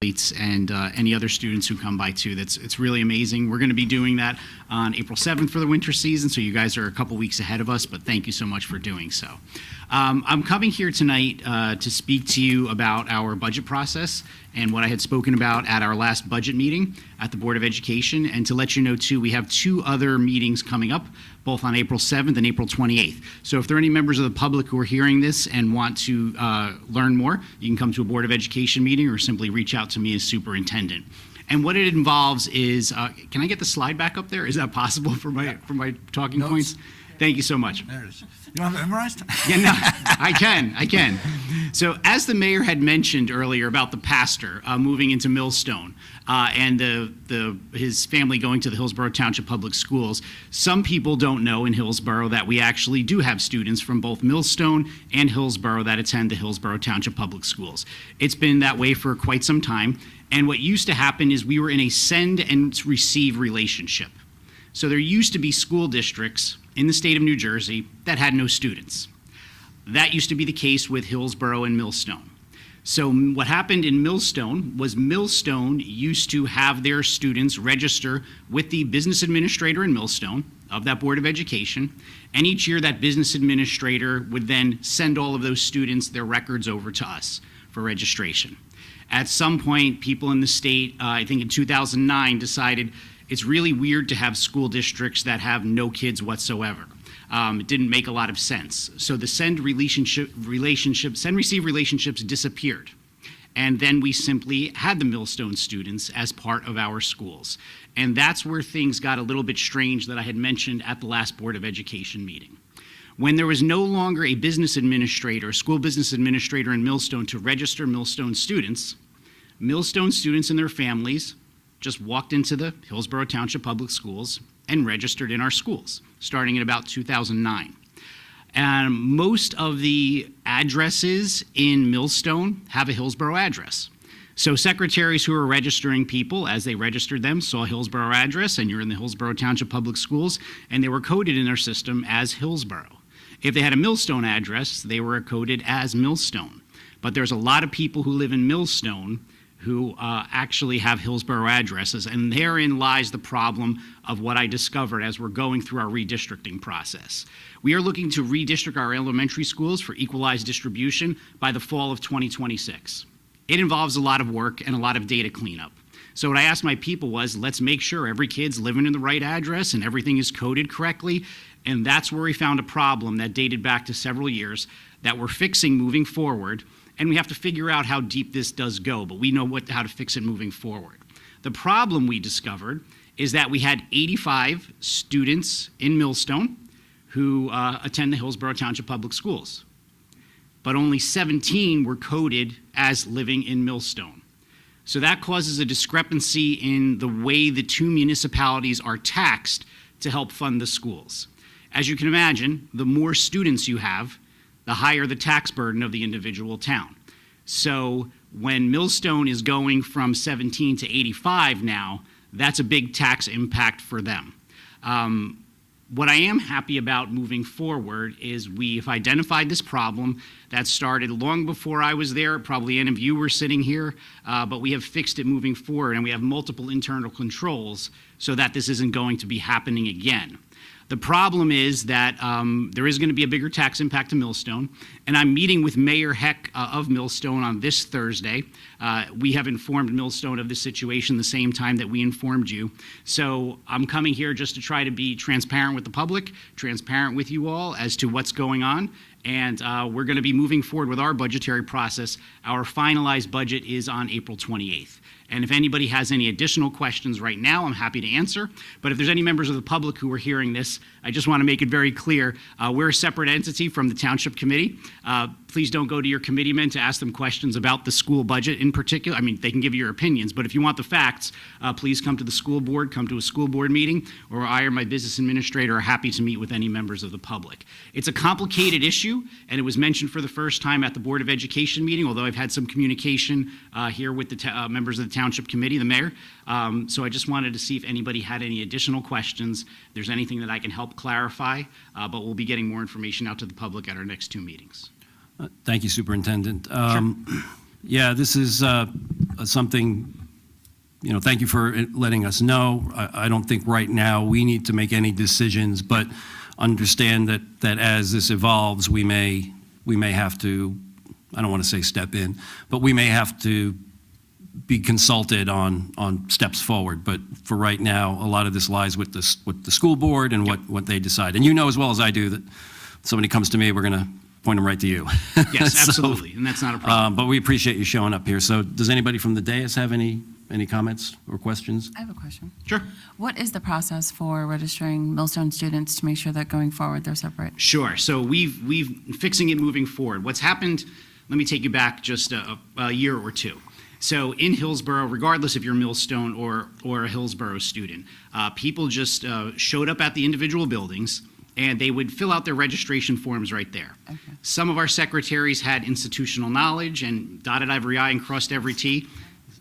and any other students who come by too. It's really amazing. We're going to be doing that on April 7th for the winter season, so you guys are a couple weeks ahead of us, but thank you so much for doing so. I'm coming here tonight to speak to you about our budget process and what I had spoken about at our last budget meeting at the Board of Education, and to let you know too, we have 2 other meetings coming up, both on April 7th and April 28th. So if there are any members of the public who are hearing this and want to learn more, you can come to a Board of Education meeting or simply reach out to me as superintendent. And what it involves is, can I get the slide back up there? Is that possible for my talking points? Thank you so much. There it is. You don't have it memorized? Yeah, no, I can. So as the mayor had mentioned earlier about the pastor moving into Millstone and his family going to the Hillsborough Township Public Schools, some people don't know in Hillsborough that we actually do have students from both Millstone and Hillsborough that attend the Hillsborough Township Public Schools. It's been that way for quite some time, and what used to happen is we were in a send and receive relationship. So there used to be school districts in the state of New Jersey that had no students. That used to be the case with Hillsborough and Millstone. So what happened in Millstone was Millstone used to have their students register with the business administrator in Millstone of that Board of Education, and each year that business administrator would then send all of those students their records over to us for registration. At some point, people in the state, I think in 2009, decided it's really weird to have school districts that have no kids whatsoever. It didn't make a lot of sense. So the send-receive relationships disappeared. And then we simply had the Millstone students as part of our schools. And that's where things got a little bit strange that I had mentioned at the last Board of Education meeting. When there was no longer a business administrator, a school business administrator in Millstone to register Millstone students and their families just walked into the Hillsborough Township Public Schools and registered in our schools, starting in about 2009. And most of the addresses in Millstone have a Hillsborough address. So secretaries who are registering people, as they registered them, saw a Hillsborough address, and you're in the Hillsborough Township Public Schools, and they were coded in their system as Hillsborough. If they had a Millstone address, they were coded as Millstone. But there's a lot of people who live in Millstone who actually have Hillsborough addresses, and therein lies the problem of what I discovered as we're going through our redistricting process. We are looking to redistrict our elementary schools for equalized distribution by the fall of 2026. It involves a lot of work and a lot of data cleanup. So what I asked my people was, let's make sure every kid's living in the right address and everything is coded correctly, and that's where we found a problem that dated back to several years that we're fixing moving forward. And we have to figure out how deep this does go, but we know how to fix it moving forward. The problem we discovered is that we had 85 students in Millstone who attend the Hillsborough Township Public Schools, but only 17 were coded as living in Millstone. So that causes a discrepancy in the way the 2 municipalities are taxed to help fund the schools. As you can imagine, the more students you have, the higher the tax burden of the individual town. So when Millstone is going from 17 to 85 now, that's a big tax impact for them. What I am happy about moving forward is we've identified this problem that started long before I was there. Probably any of you were sitting here, but we have fixed it moving forward, and we have multiple internal controls so that this isn't going to be happening again. The problem is that there is going to be a bigger tax impact to Millstone, and I'm meeting with Mayor Heck of Millstone on this Thursday. We have informed Millstone of this situation the same time that we informed you. So I'm coming here just to try to be transparent with the public, transparent with you all as to what's going on, and we're going to be moving forward with our budgetary process. Our finalized budget is on April 28th. And if anybody has any additional questions right now, I'm happy to answer. But if there's any members of the public who are hearing this, I just want to make it very clear, we're a separate entity from the Township Committee. Please don't go to your committeemen to ask them questions about the school budget in particular. I mean, they can give you your opinions, but if you want the facts, please come to the school board, come to a school board meeting, or I or my business administrator are happy to meet with any members of the public. It's a complicated issue, and it was mentioned for the first time at the Board of Education meeting, although I've had some communication here with the members of the Township Committee, the mayor. So I just wanted to see if anybody had any additional questions, if there's anything that I can help clarify, but we'll be getting more information out to the public at our next 2 meetings. Thank you, Superintendent. Yeah, this is something, thank you for letting us know. I don't think right now we need to make any decisions, but understand that as this evolves, we may have to, I don't want to say step in, but we may have to be consulted on steps forward. But for right now, a lot of this lies with the school board and what they decide. And you know as well as I do that somebody comes to me, we're going to point them right to you. Yes, So, absolutely, and that's not a problem. but we appreciate you showing up here. So does anybody from the dais have any comments or questions? I have a question. Sure. What is the process for registering Millstone students to make sure that going forward they're separate? Sure. So we've fixing it moving forward. What's happened, let me take you back just a year or two. So in Hillsborough, regardless if you're Millstone or a Hillsborough student, people just showed up at the individual buildings and they would fill out their registration forms right there. Okay. Some of our secretaries had institutional knowledge and dotted every I and crossed every T.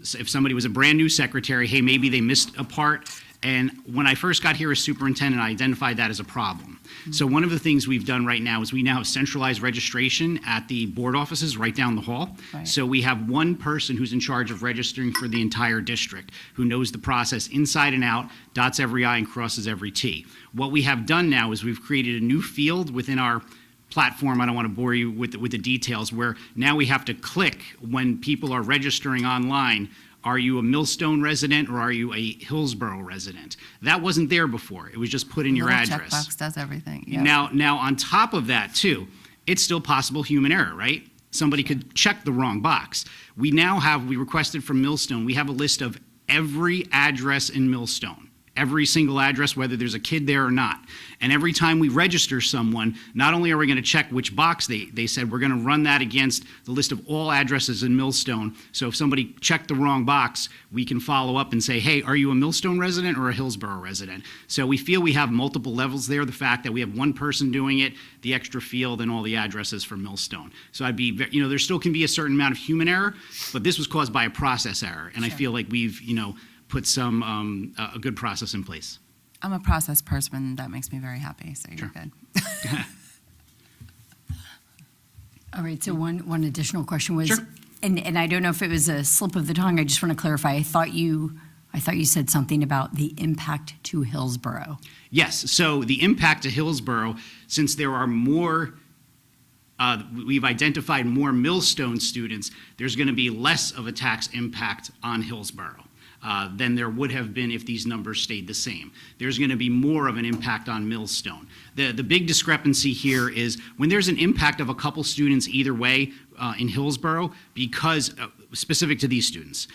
So if somebody was a brand new secretary, hey, maybe they missed a part. And when I first got here as superintendent, I identified that as a problem. So one of the things we've done right now is we now have centralized registration at the board offices right down the hall. Right. So we have one person who's in charge of registering for the entire district, who knows the process inside and out, dots every I and crosses every T. What we have done now is we've created a new field within our platform. I don't want to bore you with the details, where now we have to click when people are registering online. Are you a Millstone resident or are you a Hillsborough resident? That wasn't there before. It was just put in your Little address. checkbox does everything. Yep. Now, on top of that, too, it's still possible human error, right? Somebody could check the wrong box. We requested from Millstone, we have a list of every address in Millstone, every single address, whether there's a kid there or not. And every time we register someone, not only are we going to check which box they said, we're going to run that against the list of all addresses in Millstone. So if somebody checked the wrong box, we can follow up and say, hey, are you a Millstone resident or a Hillsborough resident? So we feel we have multiple levels there. The fact that we have one person doing it, the extra field, and all the addresses for Millstone. So there still can be a certain amount of human error, but this was caused by a process error. And I feel like we've, put some a good process in place. I'm a process person. That makes me very happy, so you're good. All right, so one additional question was, Sure. and I don't know if it was a slip of the tongue, I just want to clarify. I thought you said something about the impact to Hillsborough. Yes, so the impact to Hillsborough, since there are more, we've identified more Millstone students, there's going to be less of a tax impact on Hillsborough than there would have been if these numbers stayed the same. There's going to be more of an impact on Millstone. The big discrepancy here is when there's an impact of a couple students either way in Hillsborough, because, specific to these students,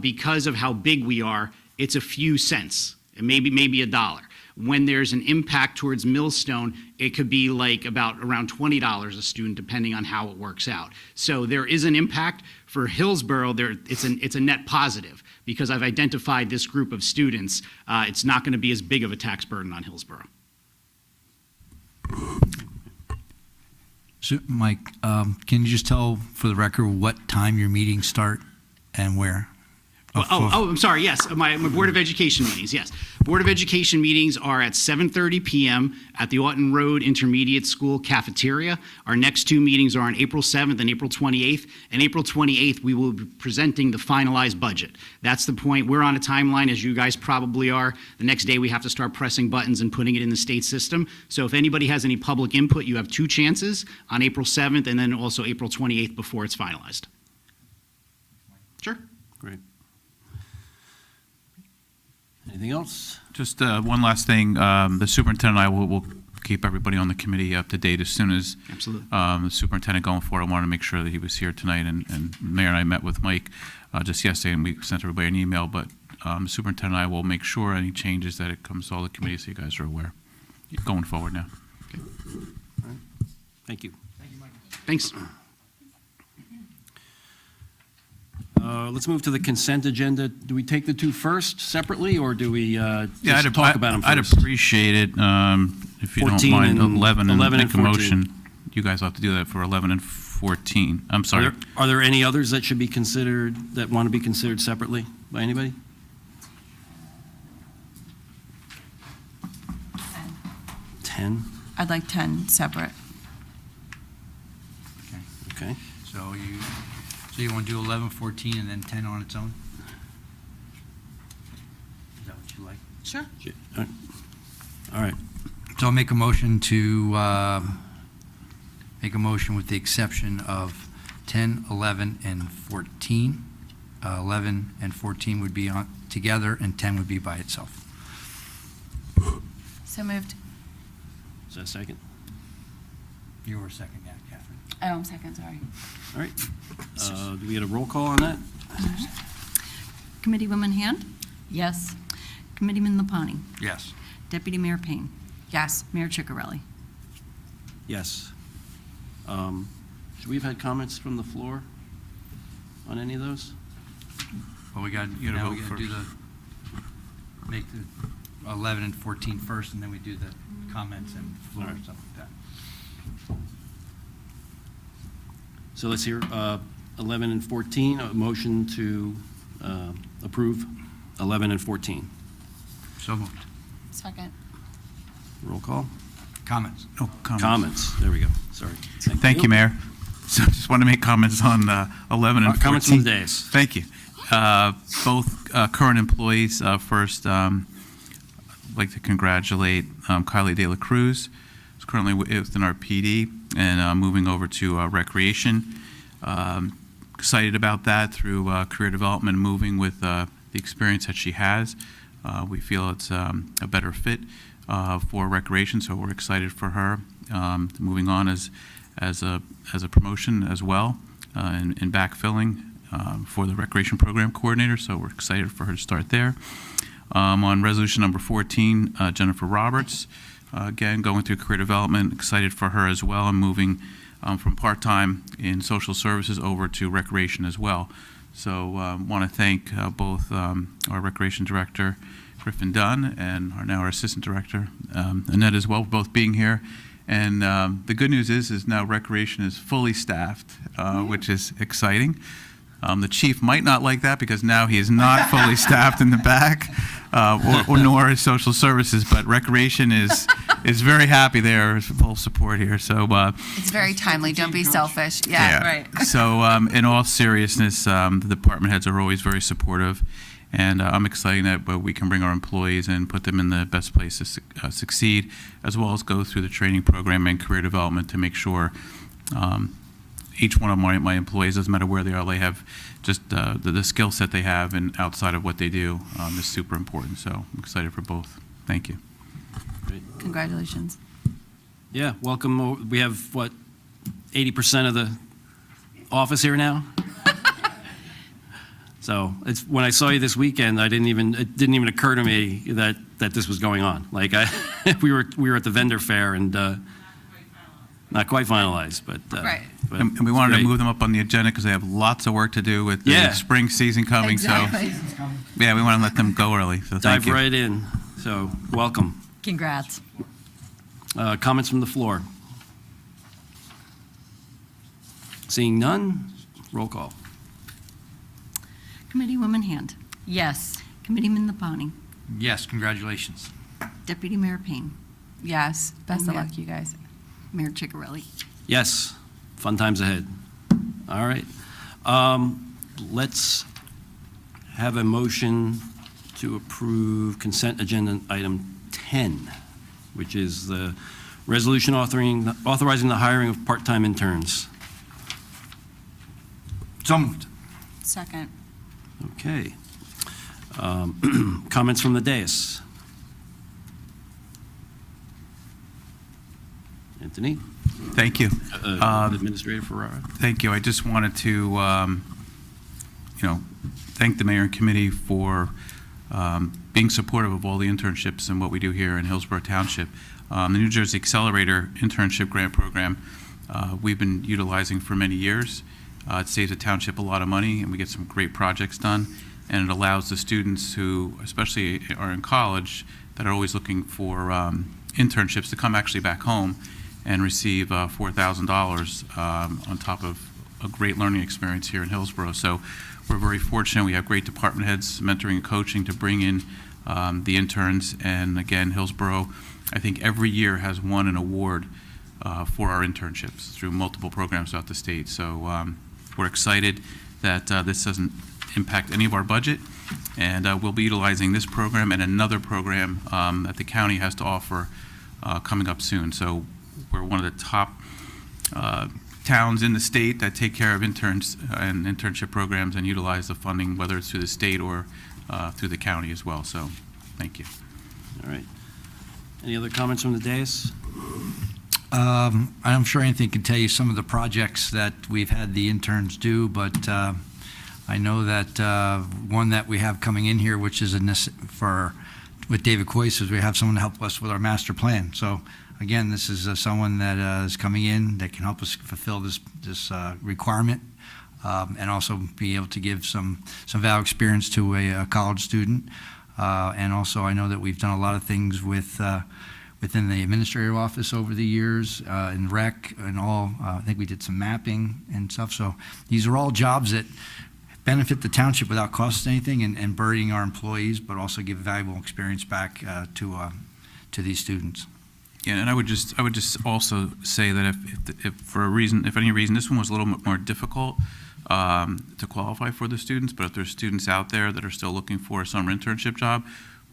because of how big we are, it's a few cents, maybe $1. When there's an impact towards Millstone, it could be like around $20 a student, depending on how it works out. So there is an impact. For Hillsborough, it's a net positive, because I've identified this group of students. It's not going to be as big of a tax burden on Hillsborough. So, Mike, can you just tell for the record what time your meetings start and where? I'm sorry, yes, my Board of Education meetings, yes. Board of Education meetings are at 7:30 p.m. at the Aughton Road Intermediate School cafeteria. Our next two meetings are on April 7th and April 28th. And April 28th, we will be presenting the finalized budget. That's the point. We're on a timeline, as you guys probably are. The next day, we have to start pressing buttons and putting it in the state system. So if anybody has any public input, you have two chances, on April 7th and then also April 28th before it's finalized. Sure. Great. Anything else? Just one last thing. The superintendent and I will keep everybody on the committee up to date as soon as Absolutely. The superintendent going forward. I wanted to make sure that he was here tonight, and Mayor and I met with Mike just yesterday, and we sent everybody an email, but the superintendent and I will make sure any changes that it comes to all the committees so you guys are aware going forward now. Okay. All right. Thank you. Thank you, Mike. Thanks. Let's move to the consent agenda. Do we take the two first separately, or do we Yeah, just talk about them I'd first? appreciate it if you don't 14 mind. and 11 and 11 and make a 14. motion. You guys have to do that for 11 and 14. I'm sorry. Are there any others that should be considered, that want to be considered separately by anybody? 10? I'd like 10 separate. Okay. So you want to do 11, 14, and then 10 on its own? Is that what you like? Sure. All right. So I'll make a motion to, make a motion with the exception of 10, 11, and 14. 11 and 14 would be on together, and 10 would be by itself. So moved. Is that a second? You were second, yeah, Catherine. Oh, I'm second, sorry. All right. Do we get a roll call on that? Committeewoman Hand, Yes. Committeeman Lapani, Yes. Deputy Mayor Payne, Yes. Mayor Ciccarelli. Yes. Should we have had comments from the floor on any of those? Well, we got, You gotta now we vote got to do the, make the 11 and 14 first, and then we do the comments and floor and stuff like that. So let's hear 11 and 14, a motion to approve 11 and 14. So moved. Second. Roll call. Comments? Oh, Comments. There we go. Sorry. Thank you, Mayor. So just want to make comments on 11 and 14. Comments from the dais. Thank you. Both current employees. First, I'd like to congratulate Kylie De La Cruz, who's currently within our PD and moving over to recreation. Excited about that through career development, moving with the experience that she has. We feel it's a better fit for recreation, so we're excited for her moving on as a promotion as well and backfilling for the recreation program coordinator. So we're excited for her to start there. On resolution number 14, Jennifer Roberts, again going through career development. Excited for her as well and moving from part-time in social services over to recreation as well. So want to thank both our recreation director, Griffin Dunn, and our assistant director, Annette, as well, both being here. And the good news is now recreation is fully staffed, which is exciting. The chief might not like that because now he is not fully staffed in the back, or nor is social services, but recreation is very happy there, full support here. So It's very timely. Don't be selfish. Yeah, right. So in all seriousness, the department heads are always very supportive, and I'm excited that we can bring our employees and put them in the best place to succeed, as well as go through the training program and career development to make sure each one of my employees, doesn't matter where they are, they have just the skill set they have and outside of what they do is super important. So I'm excited for both. Thank you. Congratulations. Yeah, welcome. We have, 80% of the office here now? So it's when I saw you this weekend, it didn't even occur to me that this was going on. Like we were at the vendor fair and not quite finalized, but Right. but And we wanted great. to move them up on the agenda because they have lots of work to do with the spring season coming. Exactly. So yeah, we want to let them go early. So thank Dive you. right in. So welcome. Congrats. Comments from the floor. Seeing none, roll call. Committeewoman Hand, Yes. Committeeman Lapani, Yes, congratulations. Deputy Mayor Payne, Yes. Best of Mayor- luck, you guys. Mayor Ciccarelli. Yes, fun times ahead. All right. Let's have a motion to approve consent agenda item 10, which is the resolution authorizing the hiring of part-time interns. So moved. Second. Okay. Comments from the dais? Anthony? Thank you. Administrator Ferrara? Thank you. I just wanted to, thank the mayor and committee for being supportive of all the internships and what we do here in Hillsborough Township. The New Jersey Accelerator Internship Grant Program, we've been utilizing for many years. It saves the township a lot of money, and we get some great projects done. And it allows the students who, especially are in college, that are always looking for internships to come actually back home and receive $4,000 on top of a great learning experience here in Hillsborough. So we're very fortunate. We have great department heads mentoring and coaching to bring in the interns. And again, Hillsborough, I think every year has won an award for our internships through multiple programs throughout the state. So we're excited that this doesn't impact any of our budget, and we'll be utilizing this program and another program that the county has to offer coming up soon. So we're one of the top towns in the state that take care of interns and internship programs and utilize the funding, whether it's through the state or through the county as well. So thank you. All right. Any other comments from the dais? I'm sure Anthony can tell you some of the projects that we've had the interns do, but I know that one that we have coming in here, which is with David Coyce, is we have someone to help us with our master plan. So again, this is someone that is coming in that can help us fulfill this requirement, and also be able to give some value experience to a college student. And also, I know that we've done a lot of things within the administrative office over the years, in rec and all. I think we did some mapping and stuff. So these are all jobs that benefit the township without costing anything and burdening our employees, but also give valuable experience back to these students. Yeah, and I would just also say that if any reason this one was a little bit more difficult to qualify for the students, but if there's students out there that are still looking for a summer internship job,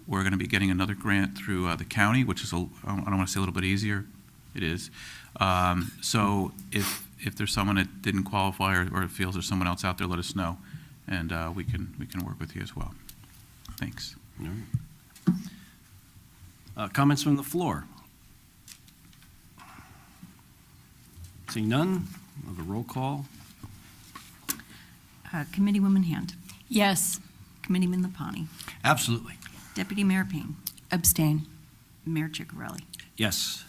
we're going to be getting another grant through the county, which is I don't want to say a little bit easier. It is. So if there's someone that didn't qualify or feels there's someone else out there, let us know, and we can work with you as well. Thanks. All right. Comments from the floor? Seeing none, we'll have a roll call. Committeewoman Hand. Yes. Committeeman Lapani. Absolutely. Deputy Mayor Payne. Abstain. Mayor Ciccarelli. Yes.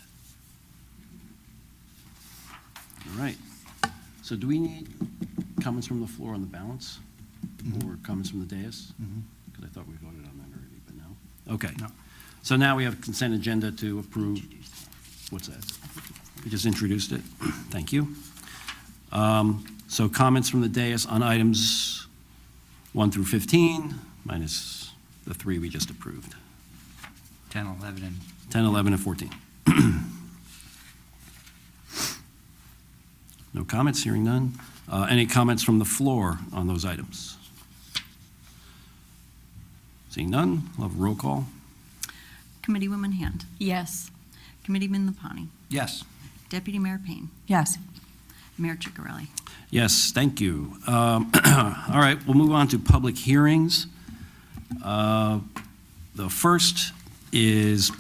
All right. So do we need comments from the floor on the balance? Or comments from the dais? Because I thought we voted on that already, but no. Okay. No. So now we have a consent agenda to approve. What's that? We just introduced it. Thank you. So comments from the dais on items 1 through 15, minus the 3 we just approved. 10, 11, and 10, 11, and 14. No comments, hearing none. Any comments from the floor on those items? Seeing none, we'll have a roll call. Committeewoman Hand. Yes. Committeeman Lapani. yes. Deputy Mayor Payne. Yes. Mayor Ciccarelli. Yes, thank you. All right, we'll move on to public hearings. The first is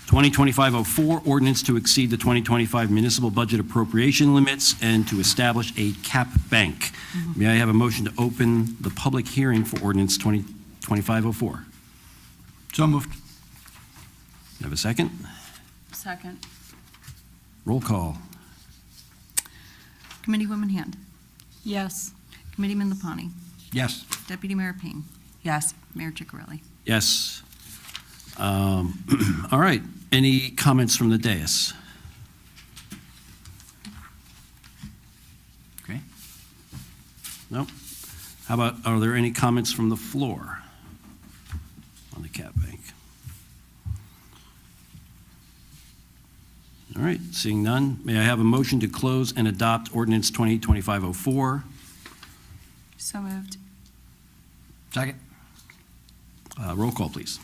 2025-04, ordinance to exceed the 2025 municipal budget appropriation limits and to establish a cap bank. May I have a motion to open the public hearing for ordinance 2025-04? So moved. Have a second? Second. Roll call. Committeewoman Hand. Yes. Committeeman Lapani. Yes. Deputy Mayor Payne. Yes. Mayor Ciccarelli. Yes. All right, any comments from the dais? Okay. No? How about, are there any comments from the floor on the cap bank? All right, seeing none, may I have a motion to close and adopt ordinance 2025-04? So moved. Second. Roll call, please.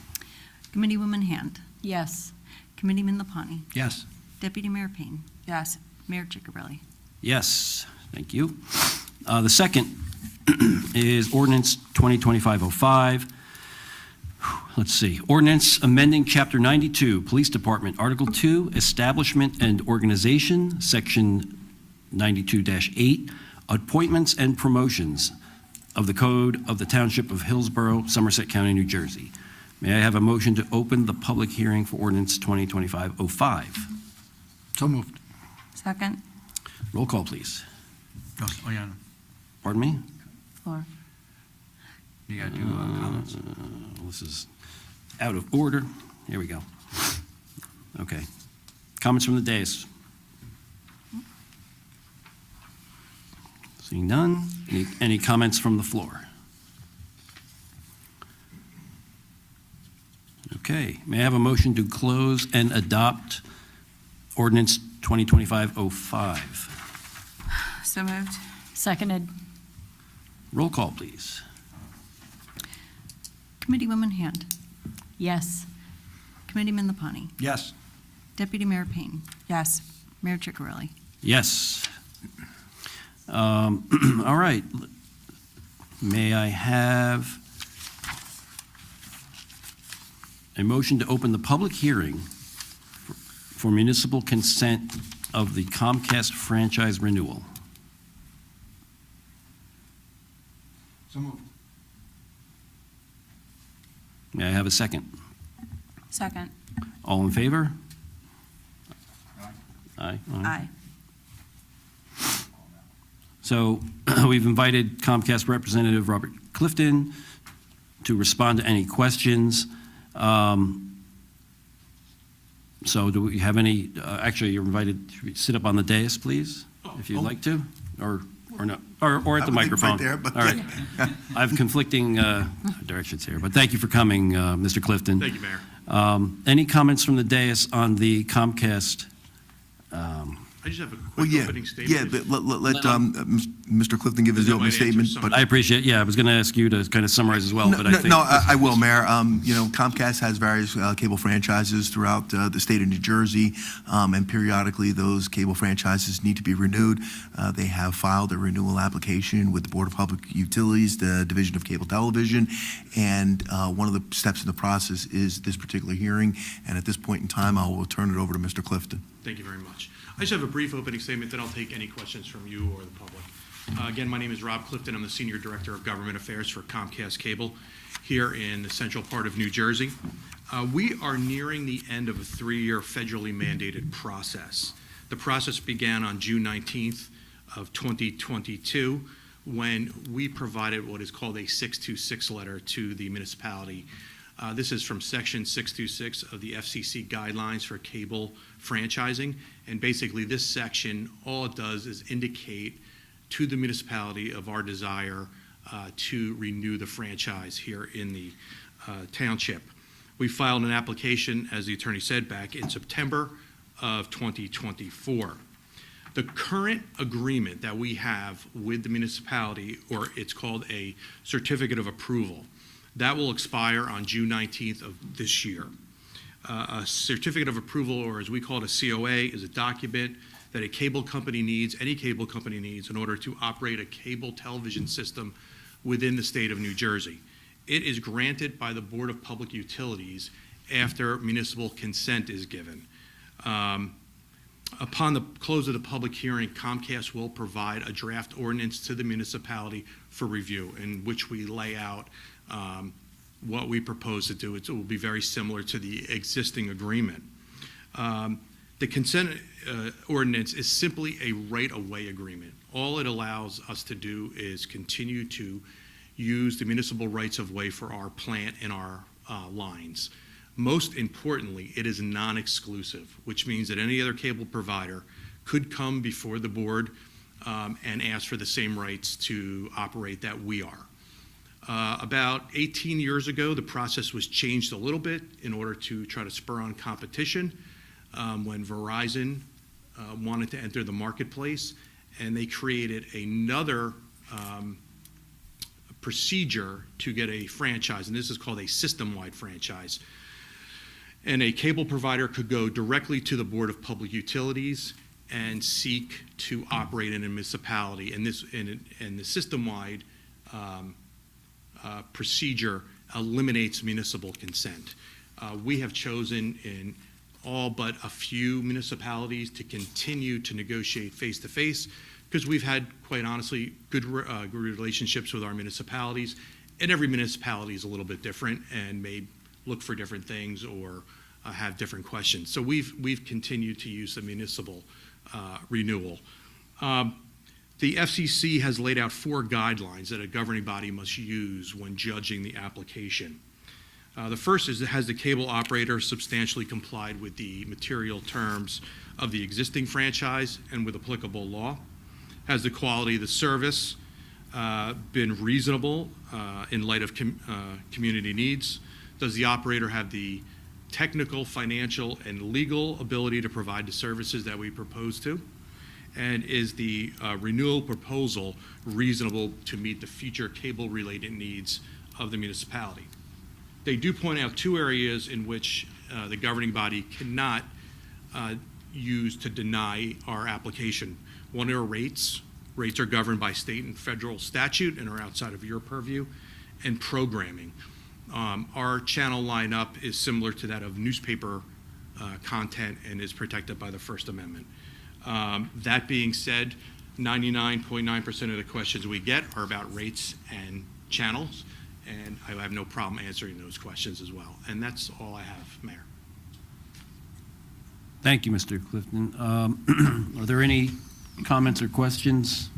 Committeewoman Hand. Yes. Committeeman Lapani. Yes. Deputy Mayor Payne. Yes. Mayor Ciccarelli. Yes, thank you. The second is ordinance 2025-05. Let's see, ordinance amending Chapter 92, Police Department, Article 2, Establishment and Organization, Section 92-8, Appointments and Promotions of the Code of the Township of Hillsborough, Somerset County, New Jersey. May I have a motion to open the public hearing for ordinance 2025-05? So moved. Second. Roll call, please. Oh, yeah. Pardon me? Floor. You got to do comments. This is out of order. Here we go. Okay. Comments from the dais? Seeing none. Any comments from the floor? Okay. May I have a motion to close and adopt ordinance 2025-05? So moved. Seconded. Roll call, please. Committeewoman Hand. Yes. Committeeman LaPlante. Yes. Deputy Mayor Payne. Yes. Mayor Chicarelli. Yes. All right. May I have a motion to open the public hearing for municipal consent of the Comcast franchise renewal? So moved. May I have a second? Second. All in favor? Aye. Aye. So we've invited Comcast Representative Robert Clifton to respond to any questions. So do we have any, actually, you're invited to sit up on the dais, please, if you'd like to, or no, or at the microphone. Right there, but All right. I have conflicting directions here, but thank you for coming, Mr. Clifton. Thank you, Mayor. Any comments from the dais on the Comcast? I just have a Well, quick yeah, opening statement. yeah, but let Mr. Clifton give his That opening might answer statement. some But of I appreciate, yeah, I was going to ask you to kind of summarize as well, but I think. No, I will, Mayor. You know, Comcast has various cable franchises throughout the state of New Jersey, and periodically those cable franchises need to be renewed. They have filed a renewal application with the Board of Public Utilities, the Division of Cable Television, and one of the steps in the process is this particular hearing. And at this point in time, I will turn it over to Mr. Clifton. Thank you very much. I just have a brief opening statement, then I'll take any questions from you or the public. Again, my name is Rob Clifton. I'm the Senior Director of Government Affairs for Comcast Cable here in the central part of New Jersey. We are nearing the end of a 3-year federally mandated process. The process began on June 19th of 2022 when we provided what is called a 626 letter to the municipality. This is from Section 626 of the FCC Guidelines for Cable Franchising. And basically, this section, all it does is indicate to the municipality of our desire to renew the franchise here in the township. We filed an application, as the attorney said, back in September of 2024. The current agreement that we have with the municipality, or it's called a certificate of approval, that will expire on June 19th of this year. A certificate of approval, or as we call it, a COA, is a document that a cable company needs, any cable company needs, in order to operate a cable television system within the state of New Jersey. It is granted by the Board of Public Utilities after municipal consent is given. Upon the close of the public hearing, Comcast will provide a draft ordinance to the municipality for review, in which we lay out what we propose to do. It will be very similar to the existing agreement. The consent ordinance is simply a right-of-way agreement. All it allows us to do is continue to use the municipal rights-of-way for our plant and our lines. Most importantly, it is non-exclusive, which means that any other cable provider could come before the board and ask for the same rights to operate that we are. About 18 years ago, the process was changed a little bit in order to try to spur on competition when Verizon wanted to enter the marketplace, and they created another procedure to get a franchise, and this is called a system-wide franchise. And a cable provider could go directly to the Board of Public Utilities and seek to operate in a municipality, and the system-wide procedure eliminates municipal consent. We have chosen in all but a few municipalities to continue to negotiate face-to-face because we've had, quite honestly, good relationships with our municipalities, and every municipality is a little bit different and may look for different things or have different questions. So we've continued to use the municipal renewal. The FCC has laid out 4 guidelines that a governing body must use when judging the application. The first is, has the cable operator substantially complied with the material terms of the existing franchise and with applicable law? Has the quality of the service been reasonable in light of community needs? Does the operator have the technical, financial, and legal ability to provide the services that we propose to? And is the renewal proposal reasonable to meet the future cable-related needs of the municipality? They do point out two areas in which the governing body cannot use to deny our application. One are rates. Rates are governed by state and federal statute and are outside of your purview. And programming. Our channel lineup is similar to that of newspaper content and is protected by the First Amendment. That being said, 99.9% of the questions we get are about rates and channels, and I have no problem answering those questions as well. And that's all I have, Mayor. Thank you, Mr. Clifton. Are there any comments or questions?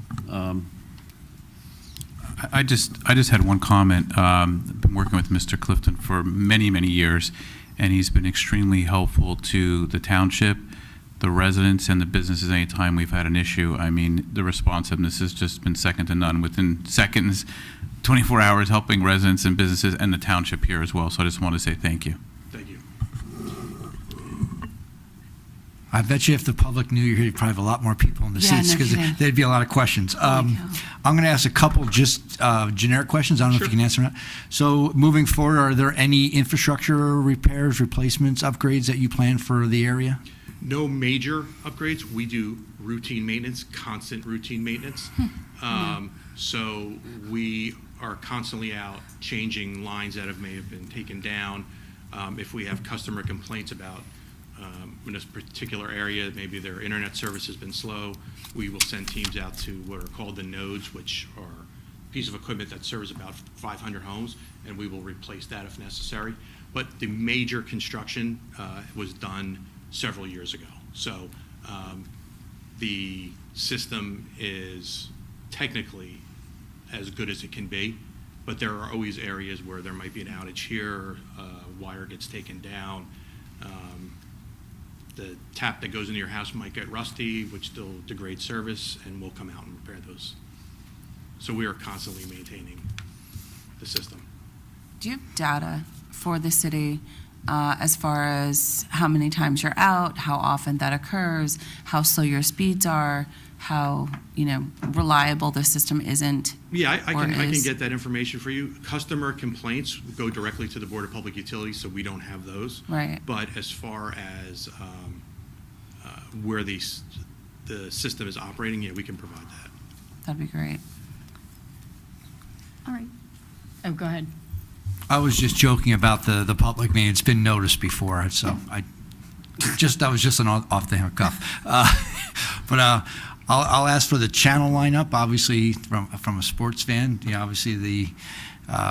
I just had one comment. I've been working with Mr. Clifton for many, many years, and he's been extremely helpful to the township, the residents, and the businesses anytime we've had an issue. I mean, the responsiveness has just been second to none. Within seconds, 24 hours, helping residents and businesses and the township here as well. So I just want to say thank you. Thank you. I bet you if the public knew you're here, you'd probably have a lot more people in the Yeah, seats no because kidding. there'd be a lot of questions. I'm going to ask a couple just generic questions. I don't know if you can answer that. So moving forward, are there any infrastructure repairs, replacements, upgrades that you plan for the area? No major upgrades. We do routine maintenance, constant routine maintenance. So we are constantly out changing lines that may have been taken down. If we have customer complaints about in a particular area, maybe their internet service has been slow, we will send teams out to what are called the nodes, which are a piece of equipment that serves about 500 homes, and we will replace that if necessary. But the major construction was done several years ago. So the system is technically as good as it can be, but there are always areas where there might be an outage here, wire gets taken down, the tap that goes into your house might get rusty, which still degrades service, and we'll come out and repair those. So we are constantly maintaining the system. Do you have data for the city as far as how many times you're out, how often that occurs, how slow your speeds are, how reliable the system isn't? Yeah, I can get that information for you. Customer complaints go directly to the Board of Public Utilities, so we don't have those. Right. But as far as where the system is operating, yeah, we can provide that. That'd be great. All right. Oh, go ahead. I was just joking about the public meeting. It's been noticed before, so that was just an off the cuff. But I'll ask for the channel lineup. Obviously, from a sports fan, obviously the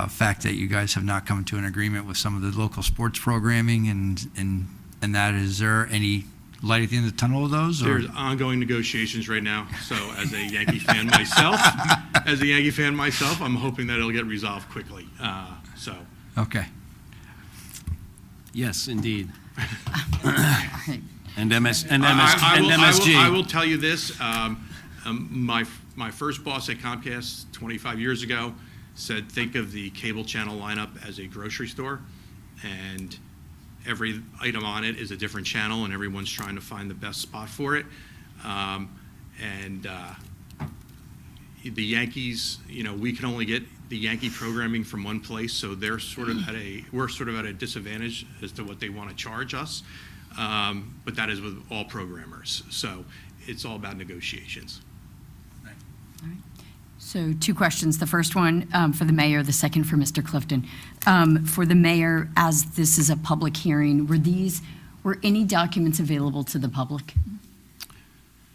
fact that you guys have not come to an agreement with some of the local sports programming and that, is there any light at the end of the tunnel of those? Or? There's ongoing negotiations right now. So as a Yankee fan myself, I'm hoping that it'll get resolved quickly. Okay. Yes, indeed. And MSG. I will tell you this. My first boss at Comcast 25 years ago said, think of the cable channel lineup as a grocery store, and every item on it is a different channel, and everyone's trying to find the best spot for it. The Yankees, we can only get the Yankee programming from one place, so we're sort of at a disadvantage as to what they want to charge us. But that is with all programmers. So it's all about negotiations. All right. So 2 questions. The first one for the mayor, the second for Mr. Clifton. For the mayor, as this is a public hearing, were any documents available to the public?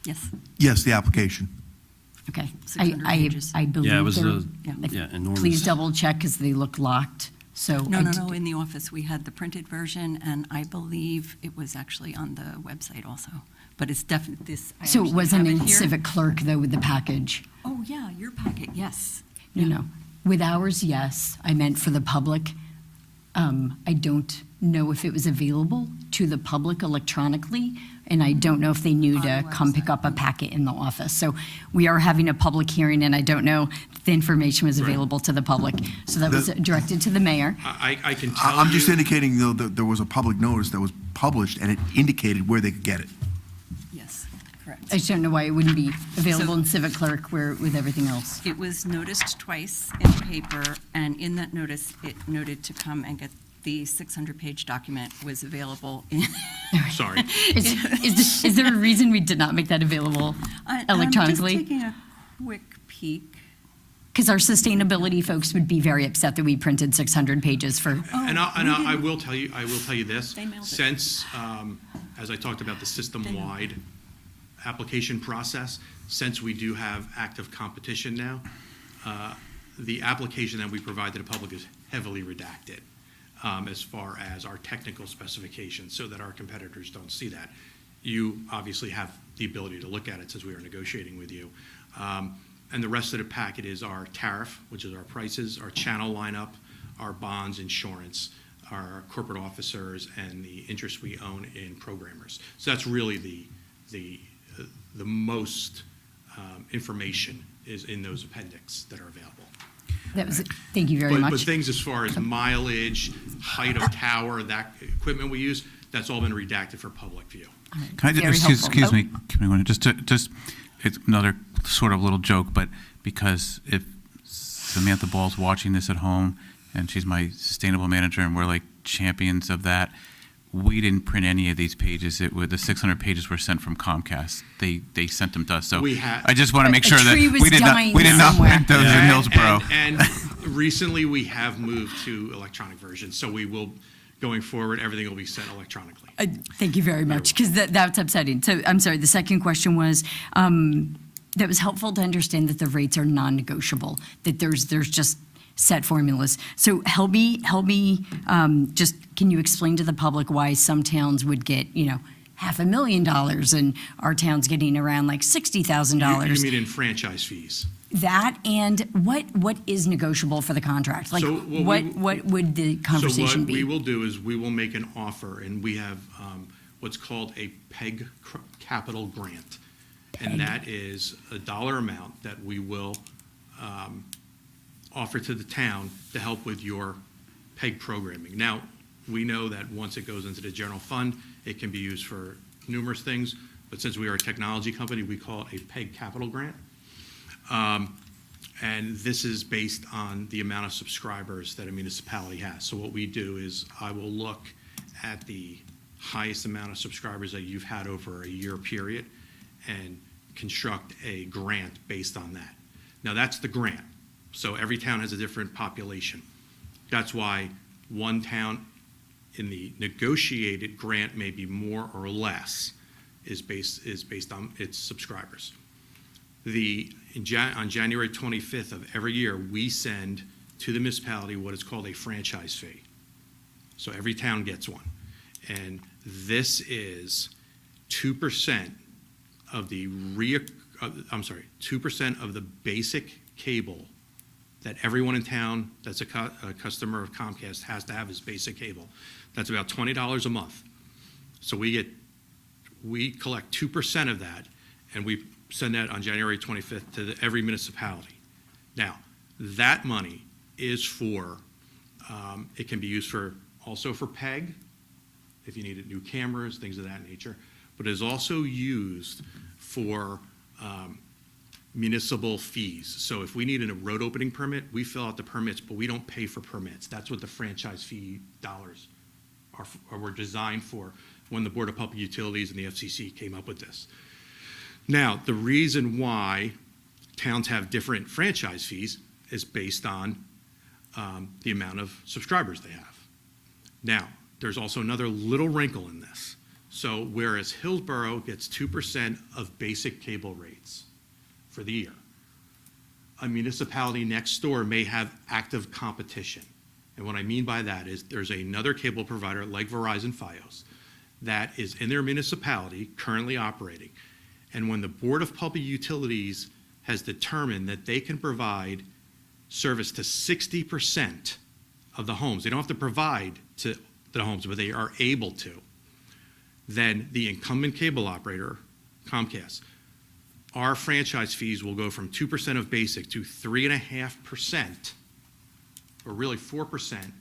Yes. Yes, the application. Okay. 600 pages. I believe Yeah, it was enormous. Please enormous. double check because they look locked. So No. In the office, we had the printed version, and I believe it was actually on the website also. But it's definitely this. I So it actually wasn't have in it here. Civic Clerk, though, with the package? Oh, yeah, your packet, yes. No. With ours, yes. I meant for the public. I don't know if it was available to the public electronically, and I don't know if they knew to come pick up a packet in the office. So we are having a public hearing, and I don't know if the information was available to the public. So that was directed to the mayor. I can tell you. I'm just indicating, though, that there was a public notice that was published, and it indicated where they could get it. Yes, correct. I just don't know why it wouldn't be available in Civic Clerk where, with everything else. It was noticed twice in the paper, and in that notice, it noted to come and get the 600-page document was available in. Sorry. Is there a reason we did not make that available electronically? I'm just taking a quick peek. Because our sustainability folks would be very upset that we printed 600 pages for. I will tell you this. They mailed it. Since, as I talked about the system-wide application process, since we do have active competition now, the application that we provide to the public is heavily redacted as far as our technical specifications, so that our competitors don't see that. You obviously have the ability to look at it since we are negotiating with you. And the rest of the packet is our tariff, which is our prices, our channel lineup, our bonds, insurance, our corporate officers, and the interest we own in programmers. So that's really the most information is in those appendix that are available. Thank you very much. But things as far as mileage, height of tower, that equipment we use, that's all been redacted for public view. Can I just, excuse me, just it's another sort of little joke, but because if Samantha Ball's watching this at home and she's my sustainable manager and we're like champions of that, we didn't print any of these pages. The 600 pages were sent from Comcast. They sent them to us. So I just want to make sure that we did not print those in Hillsborough. And recently we have moved to electronic versions, so we will, going forward, everything will be sent electronically. Thank you very much, because that's upsetting. So I'm sorry, the second question was, that was helpful to understand that the rates are non-negotiable, that there's just set formulas. So help me, just, can you explain to the public why some towns would get, $500,000 and our town's getting around like $60,000? You mean in franchise fees? That, and what is negotiable for the contract? Like, So what would the conversation be? So what we will do is we will make an offer, and we have what's called a PEG capital grant. And that is a dollar amount that we will offer to the town to help with your PEG programming. Now, we know that once it goes into the general fund, it can be used for numerous things, but since we are a technology company, we call it a PEG capital grant. And this is based on the amount of subscribers that a municipality has. So what we do is I will look at the highest amount of subscribers that you've had over a year period and construct a grant based on that. Now, that's the grant. So every town has a different population. That's why one town in the negotiated grant may be more or less is based on its subscribers. On January 25th of every year, we send to the municipality what is called a franchise fee. So every town gets one. And this is 2% of the 2% of the basic cable that everyone in town that's a customer of Comcast has to have as basic cable. That's about $20 a month. So we collect 2% of that, and we send that on January 25th to every municipality. Now, that money is for, it can be used also for PEG, if you needed new cameras, things of that nature, but is also used for municipal fees. So if we need a road opening permit, we fill out the permits, but we don't pay for permits. That's what the franchise fee dollars were designed for when the Board of Public Utilities and the FCC came up with this. Now, the reason why towns have different franchise fees is based on the amount of subscribers they have. Now, there's also another little wrinkle in this. So whereas Hillsborough gets 2% of basic cable rates for the year, a municipality next door may have active competition. And what I mean by that is there's another cable provider like Verizon Fios that is in their municipality currently operating. And when the Board of Public Utilities has determined that they can provide service to 60% of the homes, they don't have to provide to the homes, but they are able to, then the incumbent cable operator, Comcast, our franchise fees will go from 2% of basic to 3.5%, or really 4%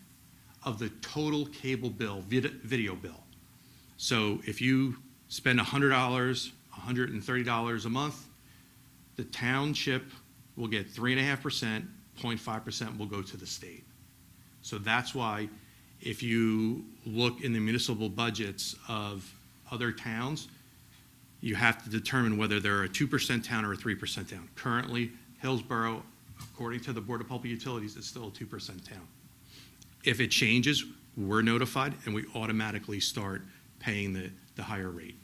of the total cable bill, video bill. So if you spend $100 $130 a month. The township will get 3.5%, 0.5% will go to the state. So that's why if you look in the municipal budgets of other towns, you have to determine whether they're a 2% town or a 3% town. Currently, Hillsborough, according to the Board of Public Utilities, is still a 2% town. If it changes, we're notified and we automatically start paying the higher rate.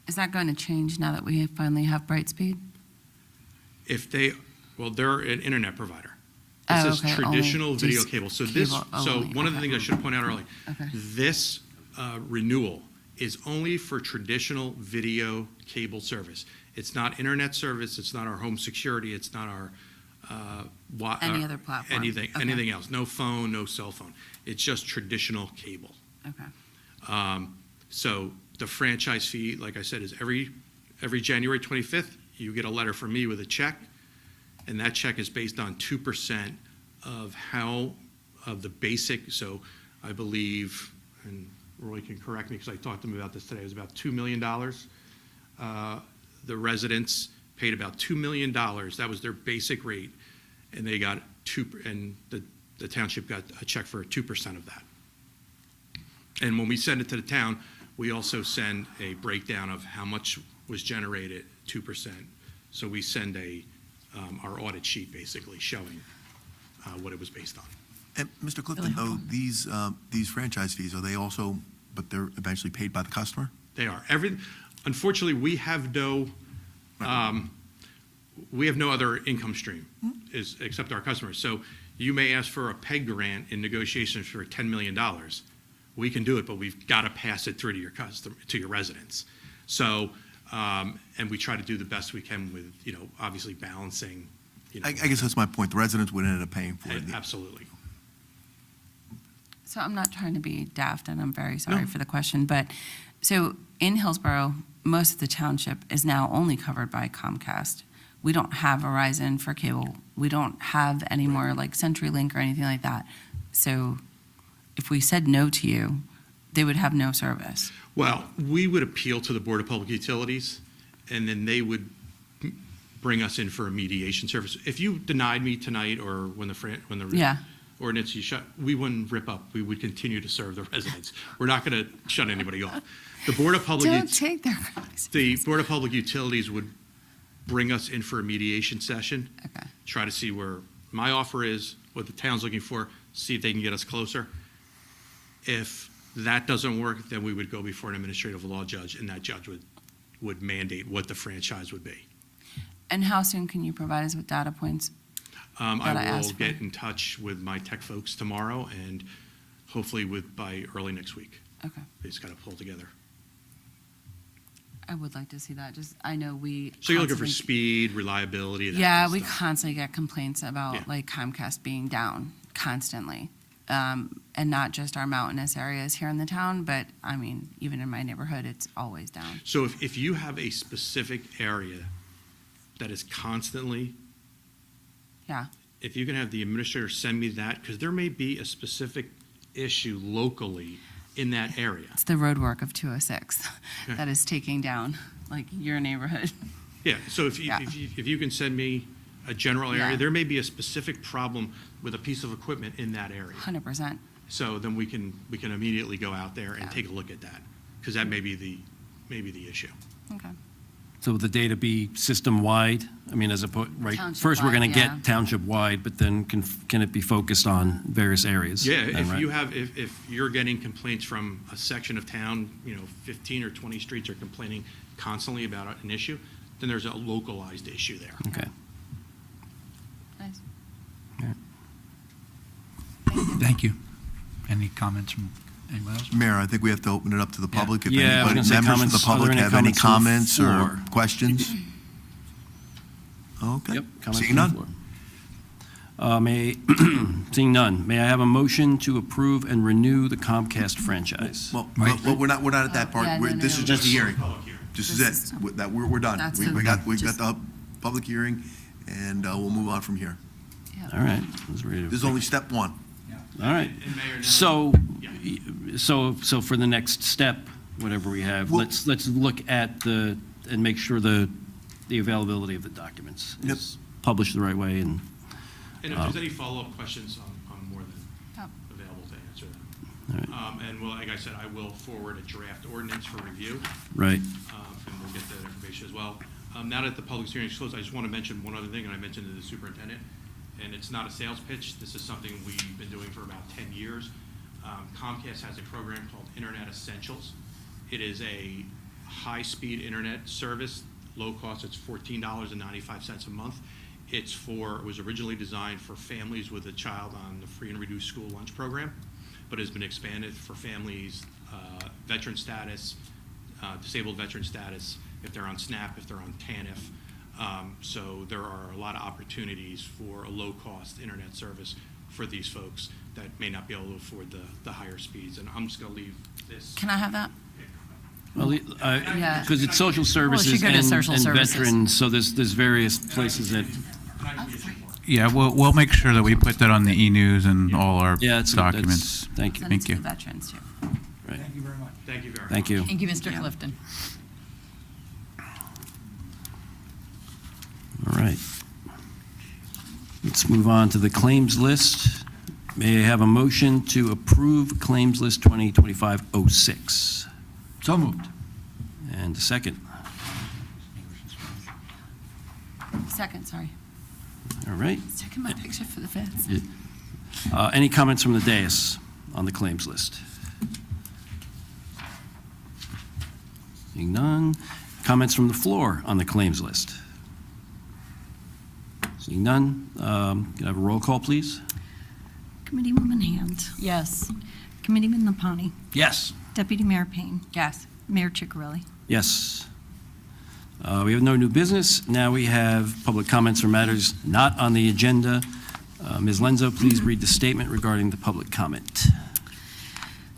Is that going to change now that we finally have Brightspeed? They're an internet provider. Oh, This is okay, traditional only video just cable. So cable only, one of the okay. things I should point out early, Okay. this renewal is only for traditional video cable service. It's not internet service, it's not our home security, it's not our Any other platform? Okay. anything else. No phone, no cell phone. It's just traditional cable. Okay. So the franchise fee, like I said, is every January 25th, you get a letter from me with a check, and that check is based on 2% of the basic. So I believe, and Roy can correct me because I talked to him about this today, it was about $2 million. The residents paid about $2 million. That was their basic rate, and they got the township got a check for 2% of that. And when we send it to the town, we also send a breakdown of how much was generated, 2%. So we send our audit sheet basically showing what it was based on. And Mr. Clifton, though, these franchise fees, are they also, but they're eventually paid by the customer? They are. Unfortunately, we have no other income stream except our customers. So you may ask for a PEG grant in negotiations for $10 million. We can do it, but we've got to pass it through to your residents. So, and we try to do the best we can with, obviously balancing. I guess that's my point. The residents would end up paying for it. Absolutely. So I'm not trying to be daft, and I'm very sorry for the question, but so in Hillsborough, most of the township is now only covered by Comcast. We don't have Verizon for cable. We don't have any more like CenturyLink or anything like that. So if we said no to you, they would have no service. Well, we would appeal to the Board of Public Utilities, and then they would bring us in for a mediation service. If you denied me tonight or when the ordinance you shut, we wouldn't rip up. We would continue to serve the residents. We're not going to shut anybody off. The Board of Public The Board of Public Utilities would bring us in for a mediation session. Okay. Try to see where my offer is, what the town's looking for, see if they can get us closer. If that doesn't work, then we would go before an administrative law judge, and that judge would mandate what the franchise would be. And how soon can you provide us with data points? I will get in touch with my tech folks tomorrow, and hopefully by early next week. Okay. They just got to pull together. I would like to see that. I know we. So you're looking for speed, reliability. Yeah, we constantly get complaints about like Comcast being down constantly. And not just our mountainous areas here in the town, but I mean, even in my neighborhood, it's always down. So if you have a specific area that is constantly, if you can have the administrator send me that, because there may be a specific issue locally in that area. It's the road work of 206 that is taking down like your neighborhood. Yeah, so if you can send me a general area, there may be a specific problem with a piece of equipment in that area. 100%. So then we can immediately go out there and take a look at that, because that may be the issue. Okay. So would the data be system-wide? I mean, first we're Township-wide, going to get township-wide, but then can it be focused on various areas? Yeah, then, right? if you're getting complaints from a section of town, 15 or 20 streets are complaining constantly about an issue, then there's a localized issue there. Okay. Nice. Thank you. Any comments from anybody else? Mayor, I think we have to open it up to the public. If Yeah, I was anybody, gonna say members comments. of the public Are there any have any comments from the comments or floor? questions? Okay. Yep. comments Seeing from the none? floor. Seeing none, may I have a motion to approve and renew the Comcast franchise? Well, we're not at that part. This is just a hearing. This is it. We're done. That's We it. got the public hearing, and we'll move on from here. All right. I was ready to- This is only step one. All right. So for the next step, whatever we have, Well- let's look at the and make sure the availability of the documents is published the right way. And And if there's any follow-up questions, I'm more than available to answer them. All right. And well, like I said, I will forward a draft ordinance for review. Right. And we'll get that information as well. Now that the public hearing is closed, I just want to mention one other thing, and I mentioned to the superintendent, and it's not a sales pitch. This is something we've been doing for about 10 years. Comcast has a program called Internet Essentials. It is a high-speed internet service, low cost. It's $14.95 a month. It was originally designed for families with a child on the free and reduced school lunch program, but has been expanded for families, veteran status, disabled veteran status, if they're on SNAP, if they're on TANF. So there are a lot of opportunities for a low-cost internet service for these folks that may not be able to afford the higher speeds. And I'm just going to leave this. Can I have that? Well, Yeah. because it's social services go to and social services. veterans, so there's various places that, Yeah, we'll make sure that we put that on the e-news and all our yeah, documents. thank you. Send it Thank to you. the veterans, too. Right. Thank you very much. Thank you very much. Thank you. Thank you, Mr. Clifton. All right. Let's move on to the claims list. May I have a motion to approve claims list 2025-06? So moved. And a second. Second, sorry. All right. Taking my picture for the fence. Any comments from the dais on the claims list? Seeing none. Comments from the floor on the claims list? Seeing none. Can I have a roll call, please? Committeewoman Hand. Yes. Committeeman Lapani. Yes. Deputy Mayor Payne. Yes. Mayor Ciccarelli. Yes. We have no new business. Now we have public comments for matters not on the agenda. Ms. Lenzo, please read the statement regarding the public comment.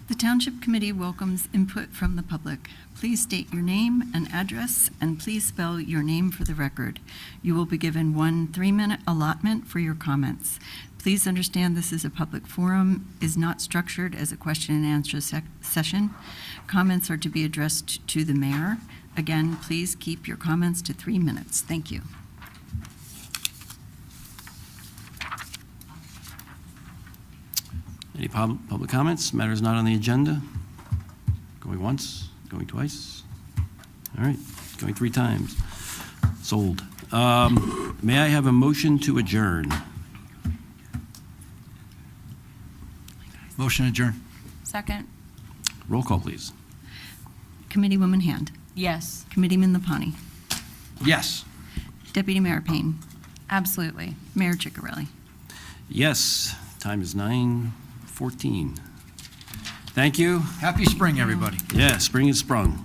The Township Committee welcomes input from the public. Please state your name and address, and please spell your name for the record. You will be given 1 3-minute allotment for your comments. Please understand this is a public forum, is not structured as a question and answer session. Comments are to be addressed to the mayor. Again, please keep your comments to 3 minutes. Thank you. Any public comments? Matters not on the agenda? Going once, going twice? All right, going 3 times. Sold. May I have a motion to adjourn? Motion adjourned. Second? Roll call, please. Committeewoman Hand. Yes. Committeeman Lapani. Yes. Deputy Mayor Payne. Absolutely. Mayor Ciccarelli. Yes, time is 9:14. Thank you. Happy spring, everybody. Yeah, spring has sprung.